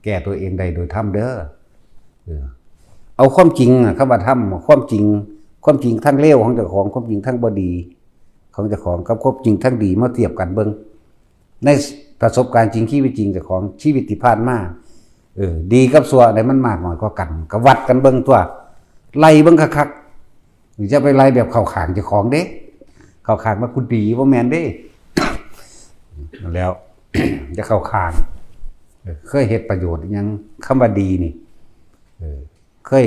แก้ตัวเองได้โดยธรรมเด้อเอาความจริงคำว่าธรรมความจริงทั้งเลวของเจ้าของความจริงทั้งบ่ดีของเจ้าของกับความจริงทั้งดีมาเทียบกันเบิ่งในประสบการณ์จริงชีวิตจริงเจ้าของชีวิตที่ผ่านมาดีกับชั่วได้มันมากน้อยกว่ากันก็วัดกันเบิ่งตัวไล่เบิ่งคักๆจะไปไล่แบบเข้าข้างเจ้าของเด้เข้าข้างว่าคุณดีบ่แม่นเด้แล้วจะเข้าข้างเคยเฮ็ดประโยชน์ยังคำว่าดีนี่เคย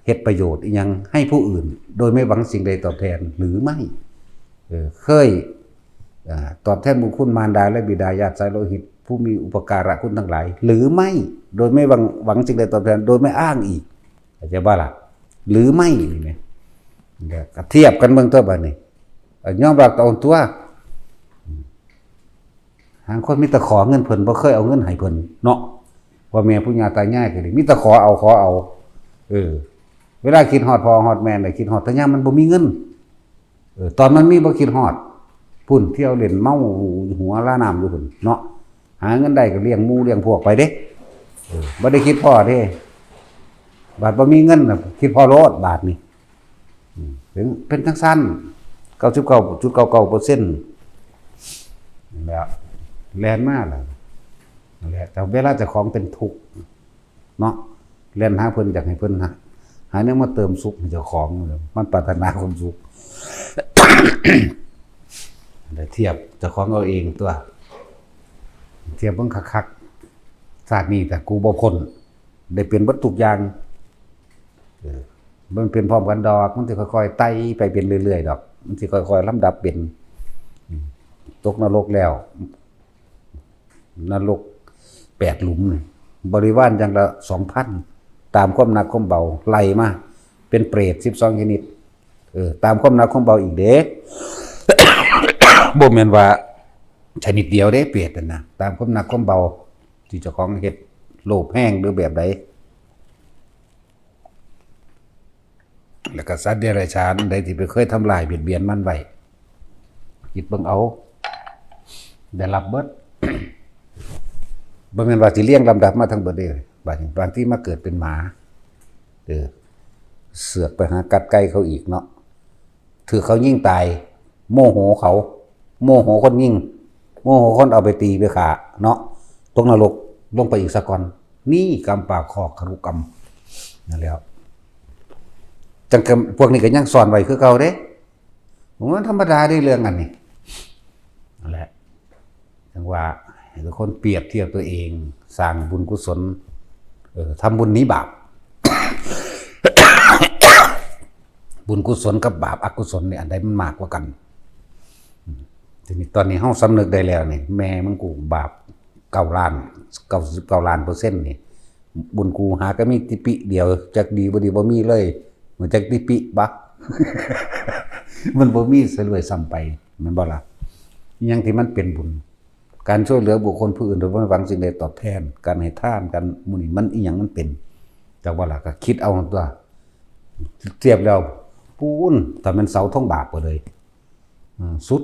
เฮ็ดประโยชน์ยังให้ผู้อื่นโดยไม่หวังสิ่งใดตอบแทนหรือไม่เคยตอบแทนบุญคุณมารดาและบิดาญาติสายโลหิตผู้มีอุปการะคุณทั้งหลายหรือไม่โดยไม่หวังสิ่งใดตอบแทนโดยไม่อ้างอีกเข้าใจบ่ล่ะหรือไม่นี่แหมก็เทียบกันเบิ่งตัวบัดนี้ยอมรับตัวหางคนมีแต่ขอเงินเพิ่นบ่เคยเอาเงินให้เพิ่นเนาะว่าแม่ผู้ย่าตายายก็ดิมีแต่ขอเอาเวลาคิดฮอดพ่อฮอดแม่ได้คิดฮอดแต่ยามมันบ่มีเงินตอนมันมีบ่คิดฮอดพุ่นเที่ยวเล่นเมาหัวล้าน้ำอยู่พุ่นเนาะหาเงินได้ก็เลี้ยงหมู่เลี้ยงพวกไปเด้บ่ได้คิดพ่อเด้ บาทบ่มีเงินน่ะคิดพอโลดบาทนี่เป็นจังซั่น99.99%นั่นแหละแล่นมาล่ะนั่นแหละแต่เวลาเจ้าของเป็นทุกข์เนาะแล่นหาเพิ่นอยากให้เพิ่นหาแนวมาเติมสุขให้เจ้าของมันปรารถนาความสุข ได้เทียบเจ้าของเอาเองตัวเทียบเบิ่งคักๆชาตินี้แต่กูบ่พ้นได้เป็นเบิดทุกอย่างมันเป็นพร้อมกันดอกมันสิค่อยๆไต่ไปเป็นเรื่อยๆดอกมันสิค่อยๆลำดับเป็นตกนรกแล้วนรก8 หลุมนี่บริวารอย่างละ 2,000 ตามความหนักความเบาไล่มาเป็นเปรต12ชนิดตามความหนักความเบาอีกเด้ บ่แม่นว่าชนิดเดียวเด้เปรตนั่นนะตามความหนักความเบาที่เจ้าของเฮ็ดโลภแห้งหรือแบบใดแล้วก็สัตว์เดรัจฉานใดที่ไปเคยทำลายเบียดเบียนมันไว้คิดเบิ่งเอาได้รับเบิด บ่แม่นว่าสิเลี้ยงลำดับมาทั้งเบิดเด้บางที่มาเกิดเป็นหมาเสือกไปหากัดไก่เขาอีกเนาะถือเขายิ่งตายโมโหเขาโมโหคนยิ่งโมโหคนเอาไปตีไปฆ่าเนาะตกนรกลงไปอีกสักก่อนนี่กรรมปากคอกครุกรรมนั่นแล้วจังพวกนี้ก็ยังสอนไว้คือเก่าเด้ผมว่าธรรมดาได้เรื่องอันนี้นั่นแหละจังว่าให้ทุกคนเปรียบเทียบตัวเองสร้างบุญกุศลทำบุญหนีบาป บุญกุศลกับบาปอกุศลเนี่ยอันใดมันมากกว่ากันทีนี้ตอนนี้เฮาสำนึกได้แล้วนี่แม่มันกูบาป9 ล้าน99 ล้าน%นี่บุญกูหาก็มีติปิเดียวจักดีบ่ดีบ่มีเลยเหมือนจักติปิบัก มันบ่มีซะเลยซ้ำไปแม่นบ่ล่ะอีหยังที่มันเป็นบุญการช่วยเหลือบุคคลผู้อื่นโดยบ่หวังสิ่งใดตอบแทนการให้ทานกันหมู่นี้มันอีหยังมันเป็นจักว่าล่ะก็คิดเอาตัวเทียบแล้วปูนถ้ามันเสาท่องบาปไปเลยสุด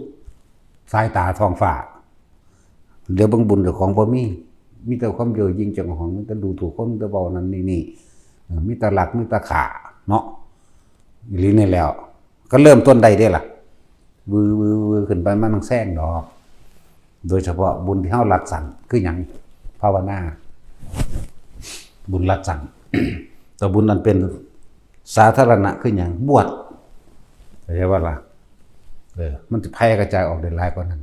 สายตาท้องฟ้าเดี๋ยวเบิ่งบุญเจ้าของบ่มีแต่ความเย่อหยิ่งเจ้าของมีแต่ดูถูกคนมีแต่เว้านั่นนี่มีแต่หลักมีแต่ข่าเนาะอีหลีนี่แล้วก็เริ่มต้นได้เด้ล่ะวือขึ้นไปมันแซงดอกโดยเฉพาะบุญที่เฮารัดสั่งคือหยังภาวนาบุญรัดสั่ง แต่บุญนั้นเป็นสาธารณะคือหยังบวชเข้าใจว่าล่ะมันจะแพร่กระจายออกได้หลายกว่านั้น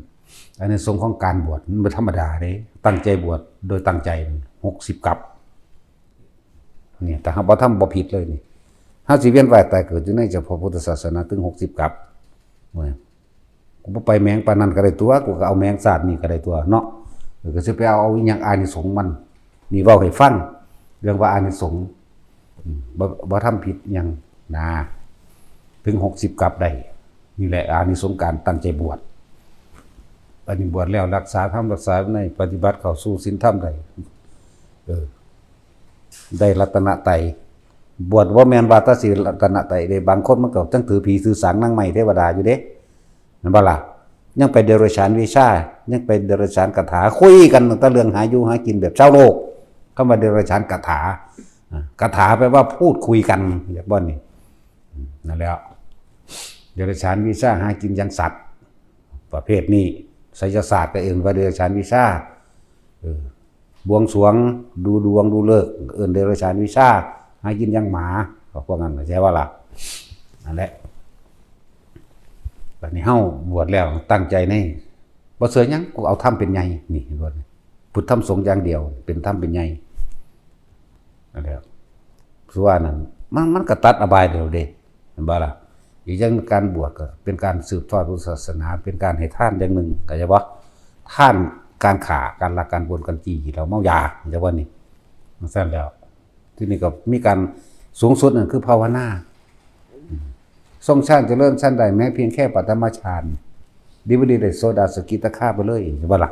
อันนี้ทรงของการบวชมันบ่ธรรมดาเด้ตั้งใจบวชโดยตั้งใจ60 กัปนี่แต่เฮาบ่ทำบ่ผิดเลยนี่เฮาสิเวียนว่ายตายเกิดอยู่ในเจ้าพระพุทธศาสนาถึง60 กัปโอ้ยกูบ่ไปแมงปานนั้นก็ได้ตัวกูก็เอาแมงสาดนี่ก็ได้ตัวเนาะก็สิไปเอาอีหยังอานิสงส์มันนี่เว้าให้ฟังเรื่องว่าอานิสงส์บ่ทำผิดหยังนะถึง60 กัปได้นี่แหละอานิสงส์การตั้งใจบวชปฏิบัติแล้วรักษาธรรมรักษาในปฏิบัติเข้าสู่ศีลธรรมได้รัตนไตรัยบวชว่าแม่นว่าแตสิรัตนไตรัยได้บางคนมันก็จังถือผีถือสางนางไม้เทวดาอยู่เด้นั่นบ่ล่ะยังไปเดรัจฉานวิชายังไปเดรัจฉานคาถาคุยกันตั้งแต่เรื่องหาอยู่หากินแบบชาวโลกคำว่าเดรัจฉานคาถาแปลว่าพูดคุยกันอย่างบ่นี่นั่นแล้วเดรัจฉานวิชาหากินอย่างสัตว์ประเภทนี้ไสยศาสตร์ก็เอิ้นว่าเดรัจฉานวิชาบวงสรวงดูดวงดูฤกษ์เอิ้นเดรัจฉานวิชาหากินอย่างหมาก็พวกนั้นใช่ว่าล่ะนั่นแหละบัดนี้เฮาบวชแล้วตั้งใจในบ่เสือหยังกูเอาธรรมเป็นใหญ่นี่เห็นบ่พุทธธรรมสงฆ์อย่างเดียวเป็นธรรมเป็นใหญ่นั่นแหละคือว่านั้นมันก็ตัดอบายเดียวเด้เห็นบ่ล่ะอีกอย่างการบวชก็เป็นการสืบทอดพุทธศาสนาเป็นการให้ทานอย่างหนึ่งเข้าใจบ่ทานการฆ่าการลักการบนกันจี้เราเมายาเข้าใจบ่นี่มันซั่นแล้วที่นี่ก็มีการสูงสุดนั่นคือภาวนาทรงฌานเจริญชั้นใดแม้เพียงแค่ปฐมฌานดีบ่ดีได้โสดาสกิทาคาไปเลยใช่บ่ล่ะ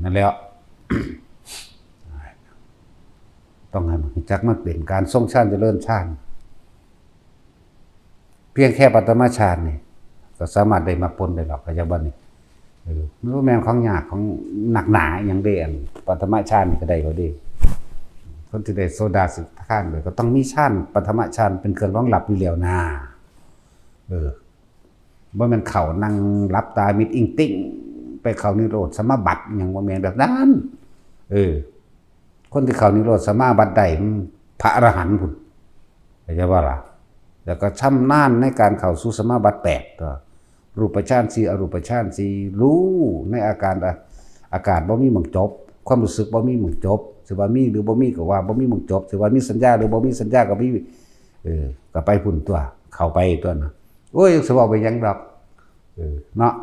นั่นแล้ว ต้องให้มันจักมันเป็นการทรงฌานเจริญฌานเพียงแค่ปฐมฌานนี่ก็สามารถได้มรรคผลได้หรอกเข้าใจบ่นี่ไม่รู้แม่นของยากของหนักหนาอย่างเด่นปฐมฌานนี่ก็ได้บ่ดี คนที่ได้โซดาสิทธานเลยก็ต้องมีฌานปฐมฌานเป็นเครื่องรองรับอยู่แล้วนะบ่แม่นเข้านั่งรับตามิดอิงติ้งไปเข้านิโรธสมาบัติหยังบ่แม่นแบบนั้นคนที่เข้านิโรธสมาบัติได้พระอรหันต์พุ่นเข้าใจบ่ล่ะแล้วก็ชำนาญในการเข้าสู่สมาบัติ8ตัวรูปฌาน4อรูปฌาน4รู้ในอาการบ่มีหม้องจบความรู้สึกบ่มีหม้องจบสิว่ามีหรือบ่มีก็ว่าบ่มีหม้องจบสิว่ามีสัญญาหรือบ่มีสัญญาก็มีก็ไปพุ่นตัวเข้าไปตัวน่ะโอ้ยสิเว้าไปหยังดอกเนาะ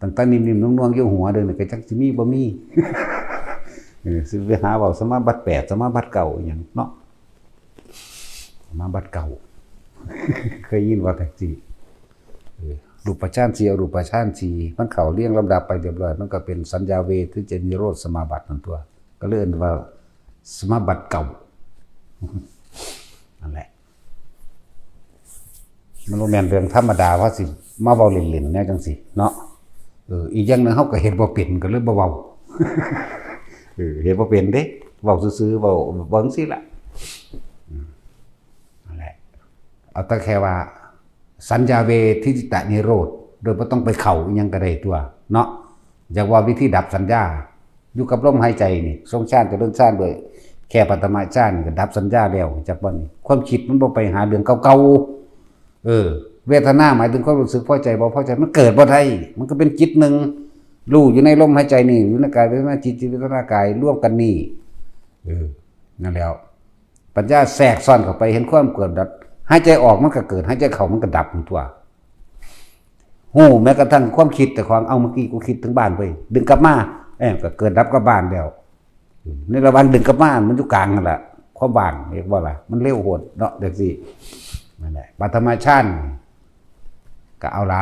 ตั้งแต่นิ่มๆนุ่งๆอยู่หัวเด้อนี่ก็จักสิมีบ่มีสิไปหาเว้าสมาบัติ8สมาบัติเก่าหยังเนาะสมาบัติเก่าเคยยินว่าแท็กซี่รูปฌาน4อรูปฌาน4มันเข้าเรียงลำดับไปเรียบร้อยมันก็เป็นสัญญาเวทที่จะนิโรธสมาบัตินั่นตัวก็เรียกว่าสมาบัติเก่านั่นแหละมันบ่แม่นเรื่องธรรมดาว่าสิมาเว้าเล่นๆแนวจังซี่เนาะอีกอย่างนึงเฮาก็เฮ็ดบ่เป็นก็เลยบ่เว้าเฮ็ดบ่เป็นเด้เว้าซื่อๆเว้าจังซี่ล่ะนั่นแหละเอาแต่แค่ว่าสัญญาเวทิตะนิโรธโดยบ่ต้องไปเข้าอีหยังก็ได้ตัวเนาะอยากว่าวิธีดับสัญญาอยู่กับลมหายใจนี่ทรงฌานกับเรื่องฌานด้วยแค่ปฐมฌานก็ดับสัญญาแล้วจากบ่นี้ความคิดมันบ่ไปหาเรื่องเก่าๆเวทนาหมายถึงความรู้สึกพอใจบ่พอใจมันเกิดบ่ได้มันก็เป็นจิตหนึ่งรู้อยู่ในลมหายใจนี่อยู่ในกายเวทนาจิตเวทนากายร่วมกันนี่นั่นแล้วปัญญาแทรกซ้อนเข้าไปเห็นความเกิดดับหายใจออกมันก็เกิดหายใจเข้ามันก็ดับตัวโหแม้กระทั่งความคิดแต่ของเอาเมื่อกี้กูคิดถึงบ้านไปดึงกลับมาก็เกิดดับกับบ้านแล้วในระหว่างดึงกลับมามันอยู่กลางนั่นแหละความบ้านเรียกว่าอะไรมันเร็วโหดเนาะเด็กสินั่นแหละปฐมฌานก็เอาละ